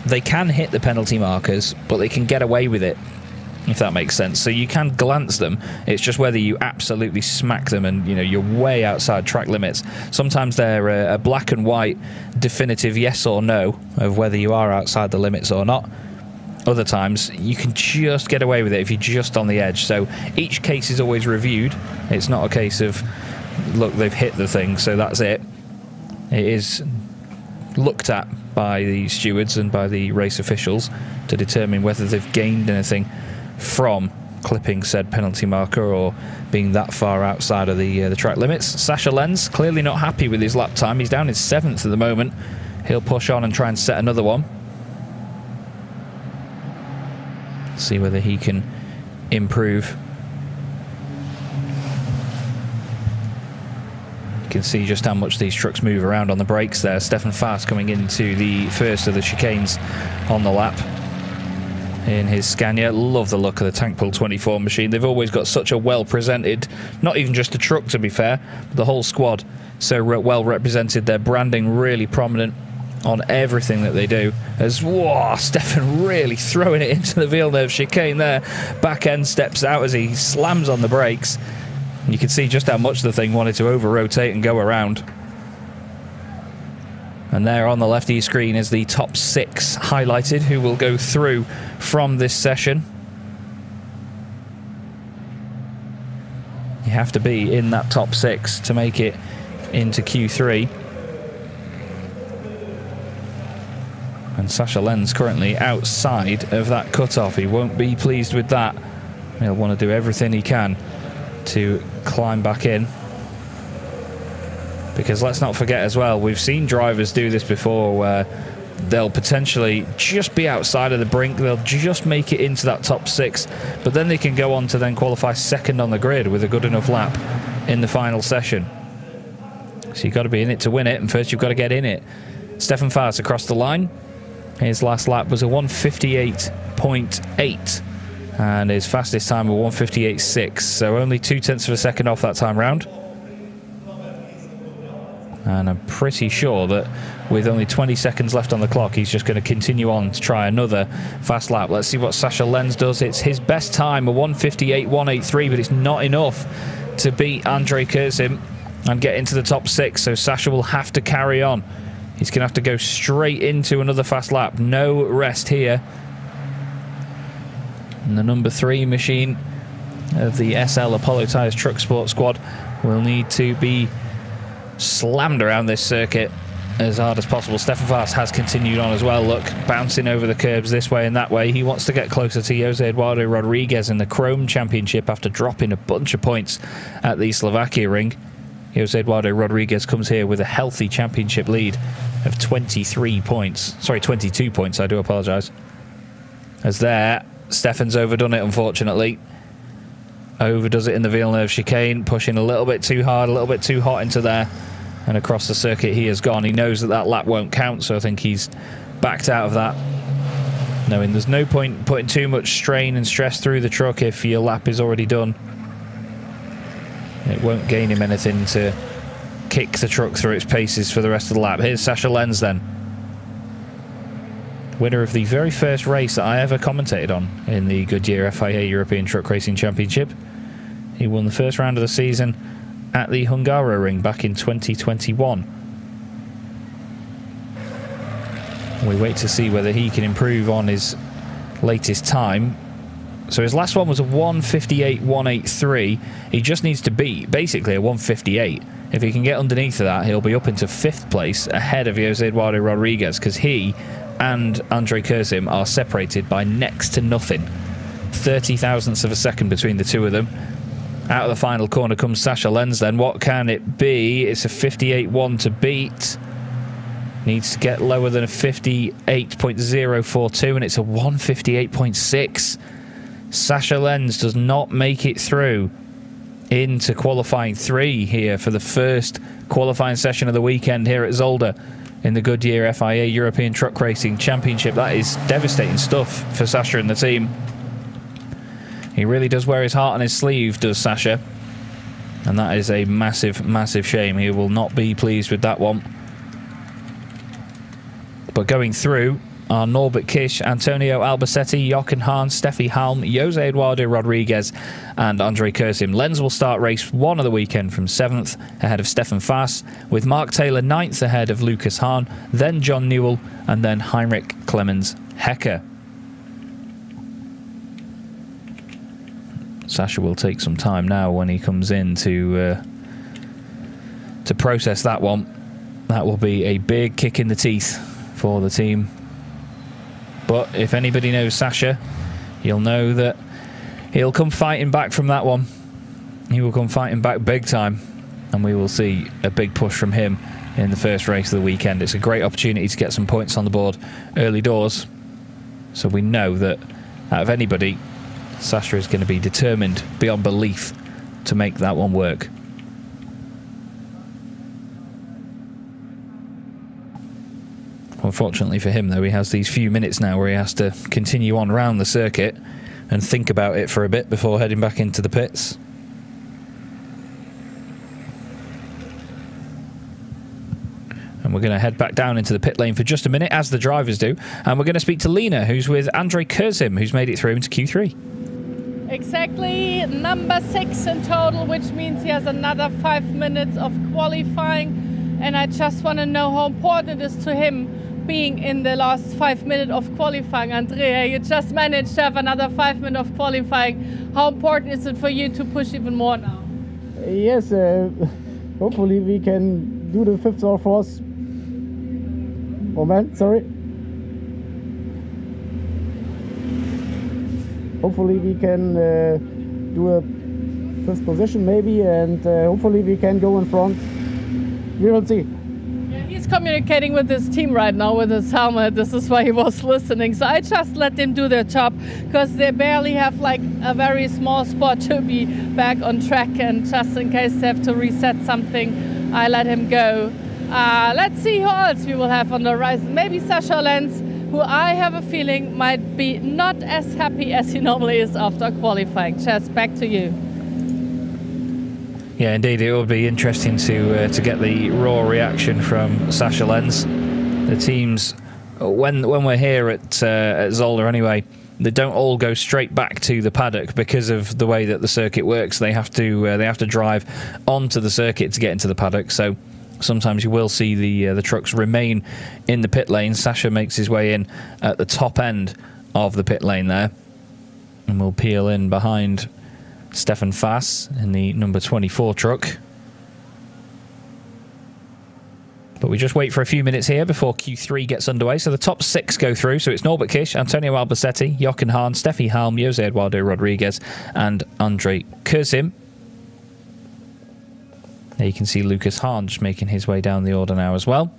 they can hit the penalty markers, but they can get away with it, if that makes sense. So you can glance them, it's just whether you absolutely smack them and, you know, you're way outside track limits. Sometimes they're a black and white definitive yes or no of whether you are outside the limits or not. Other times you can just get away with it if you're just on the edge. So each case is always reviewed. It's not a case of, look, they've hit the thing, so that's it. it is looked at by the stewards and by the race officials to determine whether they've gained anything from clipping said penalty marker or being that far outside of the track limits. Sasha Lenz clearly not happy with his lap time. He's down in 7th at the moment. He'll push on and try and set another one. See whether he can improve. You can see just how much these trucks move around on the brakes there. Stefan Fast coming into the first of the chicanes on the lap in his Scania. Love the look of the Tank Pull 24 machine. They've always got such a well presented, not even just a truck to be fair, but the whole squad so well represented. Their branding really prominent on everything that they do. As whoa, Stefan really throwing it into the Villeneuve chicane there. Back end steps out as he slams on the brakes. You can see just how much the thing wanted to over-rotate and go around. And there on the left screen is the top 6 highlighted who will go through from this session. You have to be in that top 6 to make it into Q3. And Sasha Lenz currently outside of that cutoff. He won't be pleased with that. He'll want to do everything he can to climb back in. Because let's not forget as well, we've seen drivers do this before where they'll potentially just be outside of the brink, they'll just make it into that top 6, but then they can go on to then qualify 2nd on the grid with a good enough lap in the final session. So you've got to be in it to win it, and first you've got to get in it. Stefan Fast across the line. His last lap was a 1:58.8 and his fastest time was 1:58.6, so only 0.2 of a second off that time round. And I'm pretty sure that with only 20 seconds left on the clock, he's just going to continue on to try another fast lap. Let's see what Sasha Lenz does. It's his best time, a 1:58.183, but it's not enough to beat Andre Kurzim and get into the top 6, so Sasha will have to carry on. He's going to have to go straight into another fast lap. No rest here. And the number 3 machine of the SL Apollo Tyres Truck Sport Squad will need to be slammed around this circuit as hard as possible. Stefan Fast has continued on as well. Look, bouncing over the curbs this way and that way. He wants to get closer to Jose Eduardo Rodriguez in the Chrome Championship after dropping a bunch of points at the Slovakia ring. Jose Eduardo Rodriguez comes here with a healthy championship lead of 23 points. Sorry, 22 points, I do apologise. As there, Stefan's overdone it, unfortunately. Overdoes it in the Villeneuve chicane, pushing a little bit too hard, a little bit too hot into there. And across the circuit he has gone. He knows that that lap won't count, so I think he's backed out of that, knowing there's no point putting too much strain and stress through the truck if your lap is already done. It won't gain him anything to kick the truck through its paces for the rest of the lap. Here's Sasha Lenz then. Winner of the very first race that I ever commentated on in the Goodyear FIA European Truck Racing Championship. He won the first round of the season at the Hungaro ring back in 2021. We wait to see whether he can improve on his latest time. So his last one was a 1:58.183. He just needs to beat basically a 1:58. If he can get underneath of that, he'll be up into 5th place ahead of Jose Eduardo Rodriguez, because he and Andre Kurzim are separated by next to nothing. 30 thousandths of a second between the two of them. Out of the final corner comes Sasha Lenz then. What can it be? It's a 58.1 to beat. Needs to get lower than a 58.042, and it's a 1:58.6. Sasha Lenz does not make it through into qualifying 3 here for the first qualifying session of the weekend here at Zolder in the Goodyear FIA European Truck Racing Championship. That is devastating stuff for Sasha and the team. He really does wear his heart on his sleeve, does Sasha. And that is a massive, massive shame. He will not be pleased with that one. But going through are Norbert Kish, Antonio Albacete, Jochen Hahn, Steffi Halm, Jose Eduardo Rodriguez and Andre Kurzim. Lenz will start race 1 of the weekend from 7th ahead of Stefan Fast, with Mark Taylor 9th ahead of Lucas Hahn, then John Newell and then Heinrich Clemens Hecker. Sasha will take some time now when he comes in to process that one. That will be a big kick in the teeth for the team. But if anybody knows Sasha, you'll know that he'll come fighting back from that one. He will come fighting back big time, and we will see a big push from him in the first race of the weekend. It's a great opportunity to get some points on the board early doors. So we know that out of anybody, Sasha is going to be determined beyond belief to make that one work. Unfortunately for him, though, he has these few minutes now where he has to continue on round the circuit and think about it for a bit before heading back into the pits. And we're going to head back down into the pit lane for just a minute, as the drivers do. And we're going to speak to Lena, who's with Andrei Kurzim, who's made it through into Q3. Exactly, number 6 in total, which means he has another 5 minutes of qualifying. And I just want to know how important it is to him being in the last 5 minutes of qualifying. Andrea, you just managed to have another 5 minutes of qualifying. How important is it for you to push even more now? Yes, hopefully we can do the 5th or 4th. Moment, sorry. Hopefully we can do a 5th position maybe, and hopefully we can go in front. We will see. Yeah, he's communicating with his team right now with his helmet. This is why he was listening. So I just let them do their job, because they barely have like a very small spot to be back on track, and just in case they have to reset something, I let him go. Let's see who else we will have on the horizon. Maybe Sasha Lenz, who I have a feeling might be not as happy as he normally is after qualifying. Chaz, back to you. Yeah, indeed, it will be interesting to get the raw reaction from Sasha Lenz. The teams, when we're here at Zolder anyway, they don't all go straight back to the paddock because of the way that the circuit works. They have to drive onto the circuit to get into the paddock. So sometimes you will see the trucks remain in the pit lane. Sasha makes his way in at the top end of the pit lane there, and we'll peel in behind Stefan Fass in the number 24 truck. But we just wait for a few minutes here before Q3 gets underway. So the top 6 go through. So it's Norbert Kish, Antonio Albacete, Jochen Hahn, Steffi Halm, Jose Eduardo Rodriguez, and Andrei Kurzim. There you can see Lucas Hahn just making his way down the order now as well.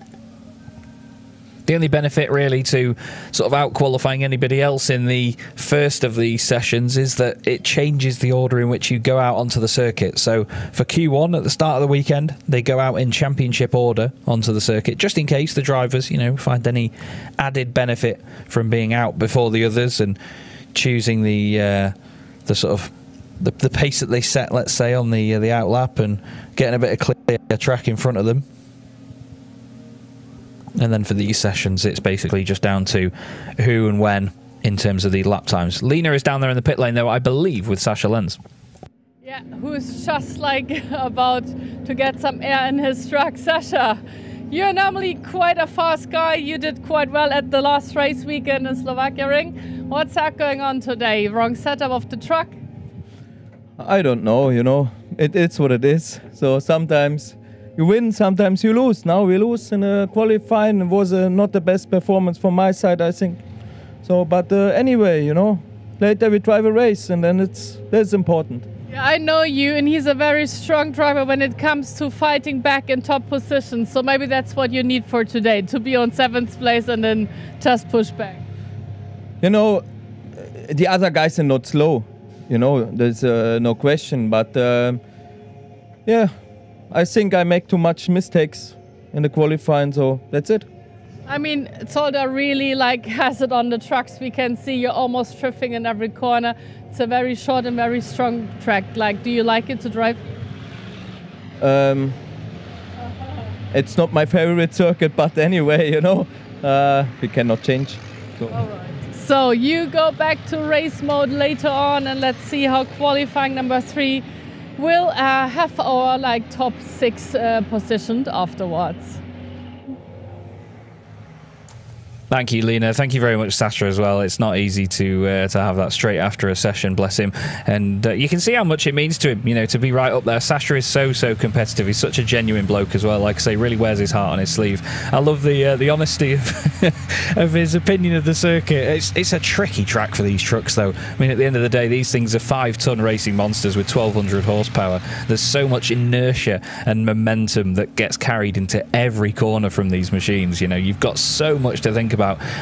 The only benefit really to sort of out-qualifying anybody else in the first of these sessions is that it changes the order in which you go out onto the circuit. So for Q1 at the start of the weekend, they go out in championship order onto the circuit, just in case the drivers, find any added benefit from being out before the others and choosing the sort of the pace that they set, let's say, on the outlap and getting a bit of clear track in front of them. And then for these sessions, it's basically just down to who and when in terms of the lap times. Lena is down there in the pit lane, though, I believe, with Sasha Lenz. Yeah, who's just like about to get some air in his truck. Sasha, you're normally quite a fast guy. You did quite well at the last race weekend in Slovakia Ring. What's that going on today? Wrong setup of the truck? I don't know, It's what it is. So sometimes you win, sometimes you lose. Now we lose in qualifying. It was not the best performance from my side, I think. So, but anyway, later we drive a race, and then that's important. Yeah, I know you, and he's a very strong driver when it comes to fighting back in top positions. So maybe that's what you need for today, to be on 7th place and then just push back. The other guys are not slow. There's no question. But yeah. I think I make too much mistakes in the qualifying, so that's it. I mean, Zolder really has it on the trucks. We can see you're almost drifting in every corner. It's a very short and very strong track. Do you like it to drive? It's not my favorite circuit, but anyway, we cannot change. So. All right. So you go back to race mode later on, and let's see how qualifying number 3 will have our top 6 positioned afterwards. Thank you, Lena. Thank you very much, Sasha, as well. It's not easy to have that straight after a session, bless him. And you can see how much it means to him, to be right up there. Sasha is so competitive. He's such a genuine bloke as well. Like I say, really wears his heart on his sleeve. I love the honesty of his opinion of the circuit. It's a tricky track for these trucks, though. I mean, at the end of the day, these things are 5-ton racing monsters with 1,200 horsepower. There's so much inertia and momentum that gets carried into every corner from these machines. You've got so much to think about.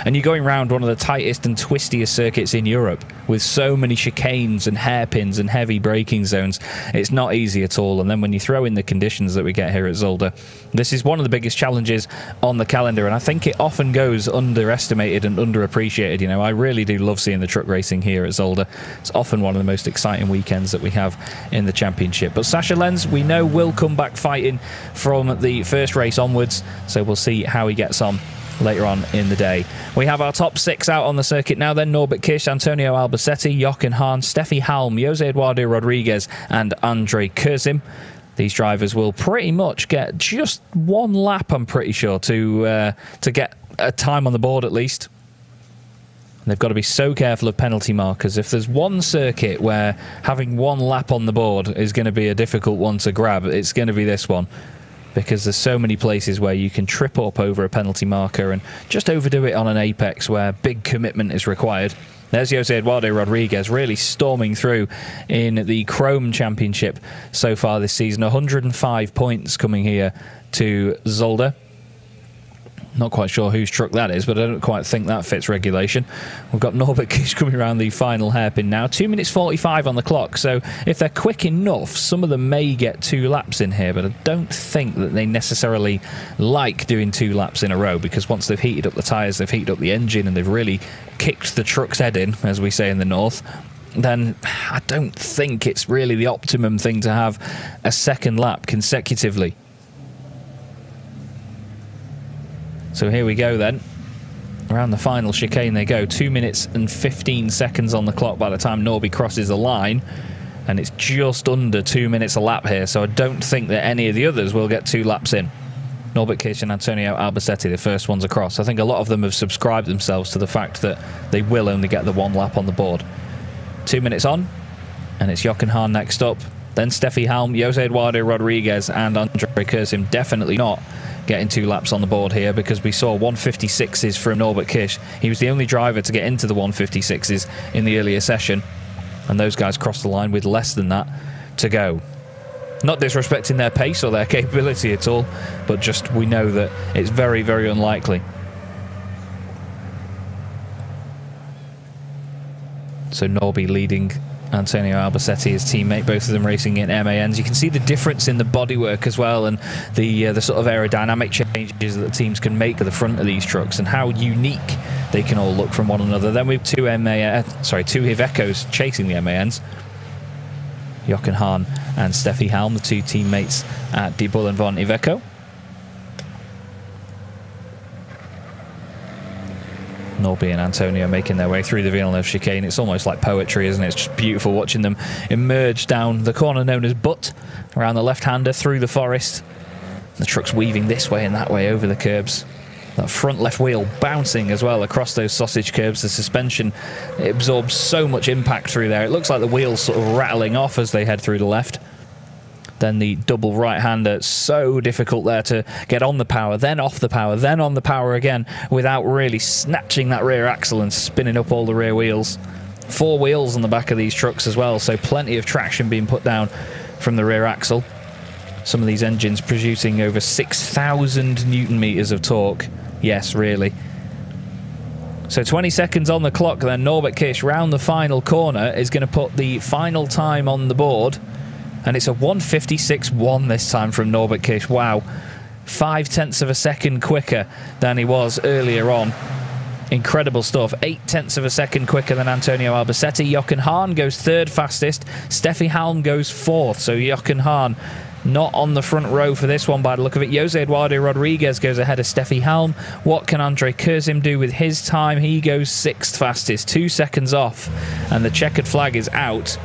And you're going around one of the tightest and twistiest circuits in Europe with so many chicanes and hairpins and heavy braking zones. It's not easy at all. And then when you throw in the conditions that we get here at Zolder, this is one of the biggest challenges on the calendar, and I think it often goes underestimated and underappreciated. I really do love seeing the truck racing here at Zolder. It's often one of the most exciting weekends that we have in the championship. But Sasha Lenz, we know, will come back fighting from the first race onwards, so we'll see how he gets on later on in the day. We have our top 6 out on the circuit now then. Norbert Kish, Antonio Albacetti, Jochen Hahn, Steffi Halm, Jose Eduardo Rodriguez and Andre Kurzim. These drivers will pretty much get just one lap, I'm pretty sure, to get a time on the board at least. And they've got to be so careful of penalty markers. If there's one circuit where having one lap on the board is going to be a difficult one to grab, it's going to be this one. Because there's so many places where you can trip up over a penalty marker and just overdo it on an apex where big commitment is required. There's Jose Eduardo Rodriguez really storming through in the Chrome Championship so far this season. 105 points coming here to Zolder. Not quite sure whose truck that is, but I don't quite think that fits regulation. We've got Norbert Kish coming around the final hairpin now. 2 minutes 45 on the clock, so if they're quick enough, some of them may get 2 laps in here, but I don't think that they necessarily like doing 2 laps in a row, because once they've heated up the tyres, they've heated up the engine, and they've really kicked the truck's head in, as we say in the north, then I don't think it's really the optimum thing to have a second lap consecutively. So here we go then. Around the final chicane they go. 2 minutes and 15 seconds on the clock by the time Norby crosses the line. And it's just under 2 minutes a lap here, so I don't think that any of the others will get 2 laps in. Norbert Kish and Antonio Albacetti, the first ones across. I think a lot of them have subscribed themselves to the fact that they will only get the 1 lap on the board. 2 minutes on, and it's Jochen Hahn next up. Then Steffi Halm, Jose Eduardo Rodriguez and Andre Kurzim. Definitely not getting 2 laps on the board here, because we saw 156s from Norbert Kish. He was the only driver to get into the 156s in the earlier session, and those guys crossed the line with less than that to go. Not disrespecting their pace or their capability at all, but just we know that it's very, very unlikely. So Norby leading Antonio Albacetti, his teammate, both of them racing in MANs. You can see the difference in the bodywork as well, and the sort of aerodynamic changes that the teams can make at the front of these trucks, and how unique they can all look from one another. Then we have 2 Ivecos chasing the MANs. Jochen Hahn and Steffi Halm, the 2 teammates at Die Bullen von Iveco. Norby and Antonio making their way through the Villeneuve chicane. It's almost like poetry, isn't it? It's just beautiful watching them emerge down the corner known as Butt, around the left-hander through the forest. The truck's weaving this way and that way over the curbs. That front left wheel bouncing as well across those sausage curbs. The suspension, it absorbs so much impact through there. It looks like the wheels sort of rattling off as they head through the left. Then the double right-hander, so difficult there to get on the power, then off the power, then on the power again, without really snatching that rear axle and spinning up all the rear wheels. 4 wheels on the back of these trucks as well, so plenty of traction being put down from the rear axle. Some of these engines producing over 6,000 Newton meters of torque. Yes, really. So 20 seconds on the clock then. Norbert Kish round the final corner is going to put the final time on the board. And it's a 1:56.1 this time from Norbert Kish. Wow. 0.5 of a second quicker than he was earlier on. Incredible stuff. 0.8 of a second quicker than Antonio Albacetti. Jochen Hahn goes 3rd fastest. Steffi Halm goes 4th. So Jochen Hahn not on the front row for this one by the look of it. Jose Eduardo Rodriguez goes ahead of Steffi Halm. What can Andre Kurzim do with his time? He goes 6th fastest, 2 seconds off. And the checkered flag is out.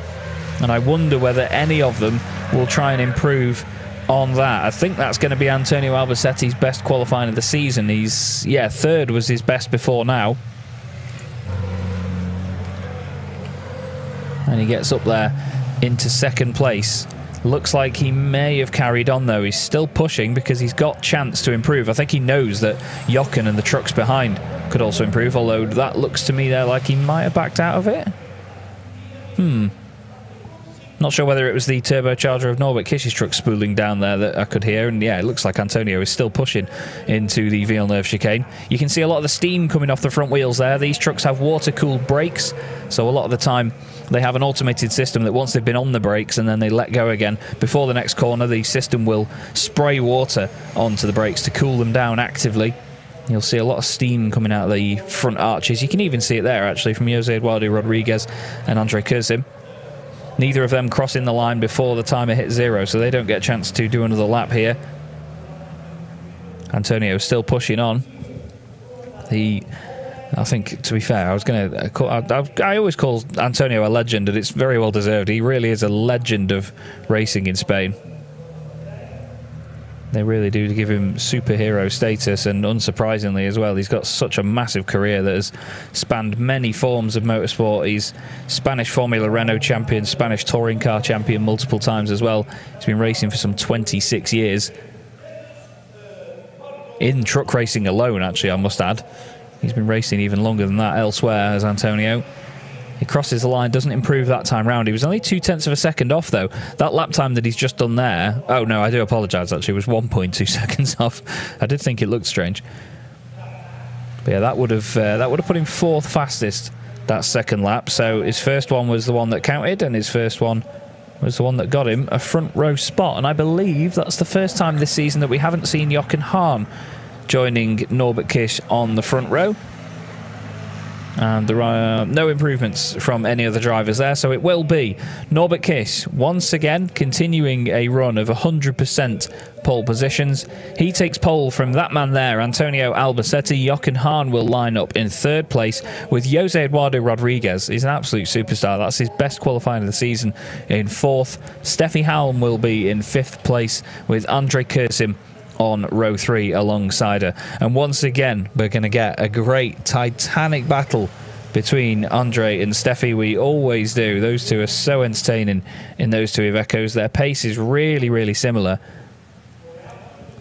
And I wonder whether any of them will try and improve on that. I think that's going to be Antonio Albacetti's best qualifying of the season. He's, yeah, third was his best before now. And he gets up there into second place. Looks like he may have carried on though. He's still pushing because he's got chance to improve. I think he knows that Jochen and the trucks behind could also improve, although that looks to me there like he might have backed out of it. Not sure whether it was the turbocharger of Norbert Kisch's truck spooling down there that I could hear. And yeah, it looks like Antonio is still pushing into the Villeneuve chicane. You can see a lot of the steam coming off the front wheels there. These trucks have water-cooled brakes, so a lot of the time they have an automated system that once they've been on the brakes and then they let go again, before the next corner, the system will spray water onto the brakes to cool them down actively. You'll see a lot of steam coming out of the front arches. You can even see it there, actually, from Jose Eduardo Rodriguez and Andre Kurzim. Neither of them crossing the line before the timer hits 0, so they don't get a chance to do another lap here. Antonio is still pushing on. I think, to be fair, I was going to... I always call Antonio a legend, and it's very well deserved. He really is a legend of racing in Spain. They really do give him superhero status, and unsurprisingly as well, he's got such a massive career that has spanned many forms of motorsport. He's Spanish Formula Renault champion, Spanish touring car champion multiple times as well. He's been racing for some 26 years. In truck racing alone, actually, I must add. He's been racing even longer than that elsewhere as Antonio. He crosses the line, doesn't improve that time round. He was only 0.2 of a second off, though. That lap time that he's just done there... Oh, no, I do apologise, actually. It was 1.2 seconds off. I did think it looked strange. But yeah, that would have put him 4th fastest, that second lap. So his first one was the one that counted, and his first one was the one that got him a front row spot. And I believe that's the first time this season that we haven't seen Jochen Hahn joining Norbert Kisch on the front row. And there are no improvements from any other drivers there, so it will be Norbert Kisch once again continuing a run of 100% pole positions. He takes pole from that man there, Antonio Albacetti. Jochen Hahn will line up in 3rd place with Jose Eduardo Rodriguez. He's an absolute superstar. That's his best qualifying of the season in 4th. Steffi Halm will be in 5th place with Andre Kurzim on row 3 alongside her. And once again, we're going to get a great titanic battle between Andre and Steffi. We always do. Those two are so entertaining in those two Ivecos. Their pace is really, really similar.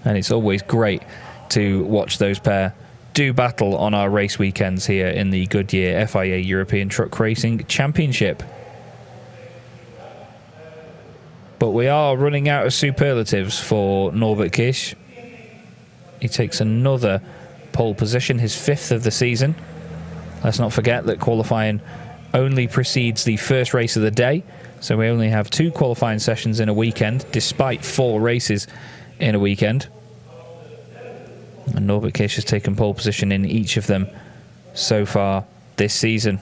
And it's always great to watch those pair do battle on our race weekends here in the Goodyear FIA European Truck Racing Championship. But we are running out of superlatives for Norbert Kisch. He takes another pole position, his 5th of the season. Let's not forget that qualifying only precedes the first race of the day, so we only have 2 qualifying sessions in a weekend, despite 4 races in a weekend. And Norbert Kisch has taken pole position in each of them so far this season.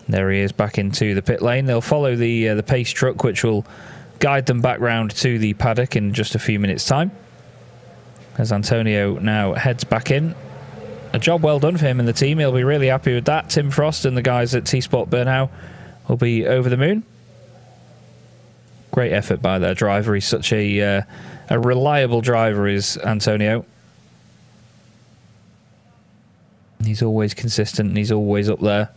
There he is back into the pit lane. They'll follow the pace truck, which will guide them back round to the paddock in just a few minutes' time. As Antonio now heads back in. A job well done for him and the team. He'll be really happy with that. Tim Frost and the guys at T-Sport Bernau will be over the moon. Great effort by their driver. He's such a reliable driver, is Antonio. He's always consistent and he's always up there.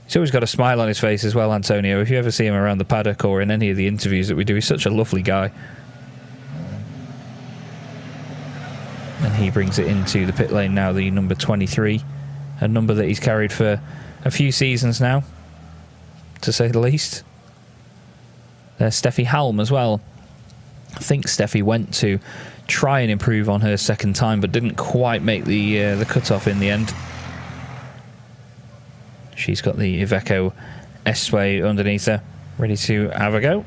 He's always got a smile on his face as well, Antonio. If you ever see him around the paddock or in any of the interviews that we do, he's such a lovely guy. And he brings it into the pit lane now, the number 23. A number that he's carried for a few seasons now, to say the least. There's Steffi Halm as well. I think Steffi went to try and improve on her second time, but didn't quite make the cut-off in the end. She's got the Iveco S-Way underneath her, ready to have a go.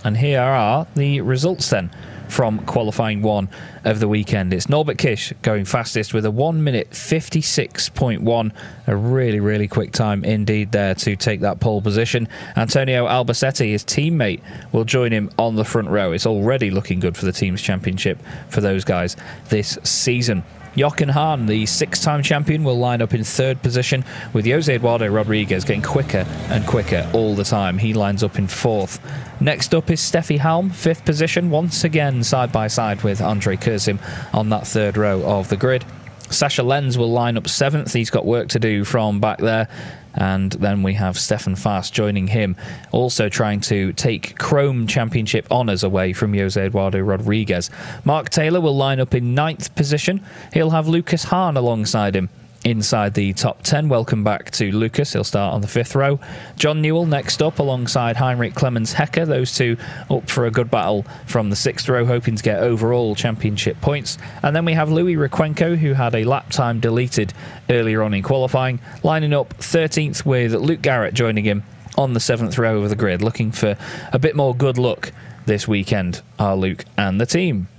And here are the results then from qualifying 1 of the weekend. It's Norbert Kisch going fastest with a 1 minute 56.1. A really, really quick time indeed there to take that pole position. Antonio Albacetti, his teammate, will join him on the front row. It's already looking good for the team's championship for those guys this season. Jochen Hahn, the 6-time champion, will line up in 3rd position, with Jose Eduardo Rodriguez getting quicker and quicker all the time. He lines up in 4th. Next up is Steffi Halm, 5th position, once again side by side with Andre Kurzim on that 3rd row of the grid. Sascha Lenz will line up 7th. He's got work to do from back there. And then we have Stefan Fast joining him, also trying to take Chrome Championship honours away from Jose Eduardo Rodriguez. Mark Taylor will line up in 9th position. He'll have Lucas Hahn alongside him inside the top 10. Welcome back to Lucas. He'll start on the 5th row. John Newell next up alongside Heinrich Clemens Hecker. Those two up for a good battle from the 6th row, hoping to get overall championship points. And then we have Louis Requenco, who had a lap time deleted earlier on in qualifying, lining up 13th with Luke Garrett joining him on the 7th row of the grid, looking for a bit more good luck this weekend, are Luke and the team.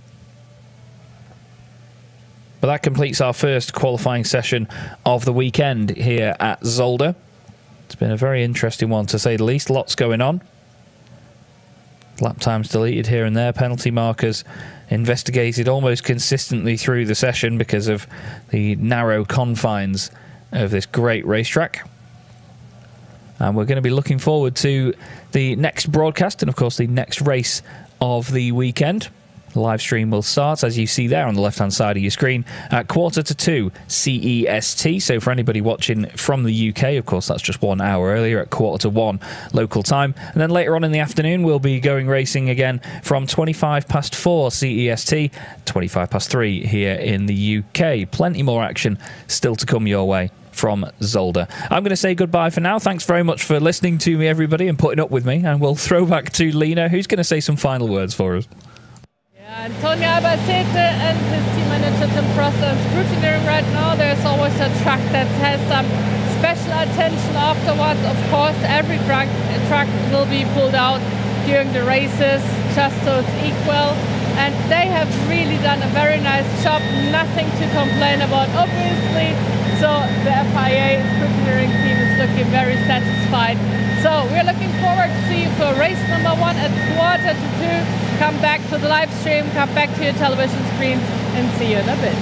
But that completes our first qualifying session of the weekend here at Zolder. It's been a very interesting one, to say the least. Lots going on. Lap times deleted here and there. Penalty markers investigated almost consistently through the session because of the narrow confines of this great racetrack. And we're going to be looking forward to the next broadcast and, of course, the next race of the weekend. The live stream will start, as you see there on the left-hand side of your screen, at 1:45 CEST. So for anybody watching from the UK, of course, that's just 1 hour earlier at 1:45 local time. And then later on in the afternoon, we'll be going racing again from 4:25 CEST, 3:25 here in the UK. Plenty more action still to come your way from Zolder. I'm going to say goodbye for now. Thanks very much for listening to me, everybody, and putting up with me. And we'll throw back to Lena, who's going to say some final words for us. Tony Albacete and his team manager Tim Prosser are scrutinizing right now. There's always a truck that has some special attention afterwards. Of course, every truck will be pulled out during the races just so it's equal. And they have really done a very nice job. Nothing to complain about, obviously. So the FIA scrutinizing team is looking very satisfied. So we're looking forward to see you for race number 1 at 1:45. Come back to the live stream, come back to your television screens, and see you in a bit.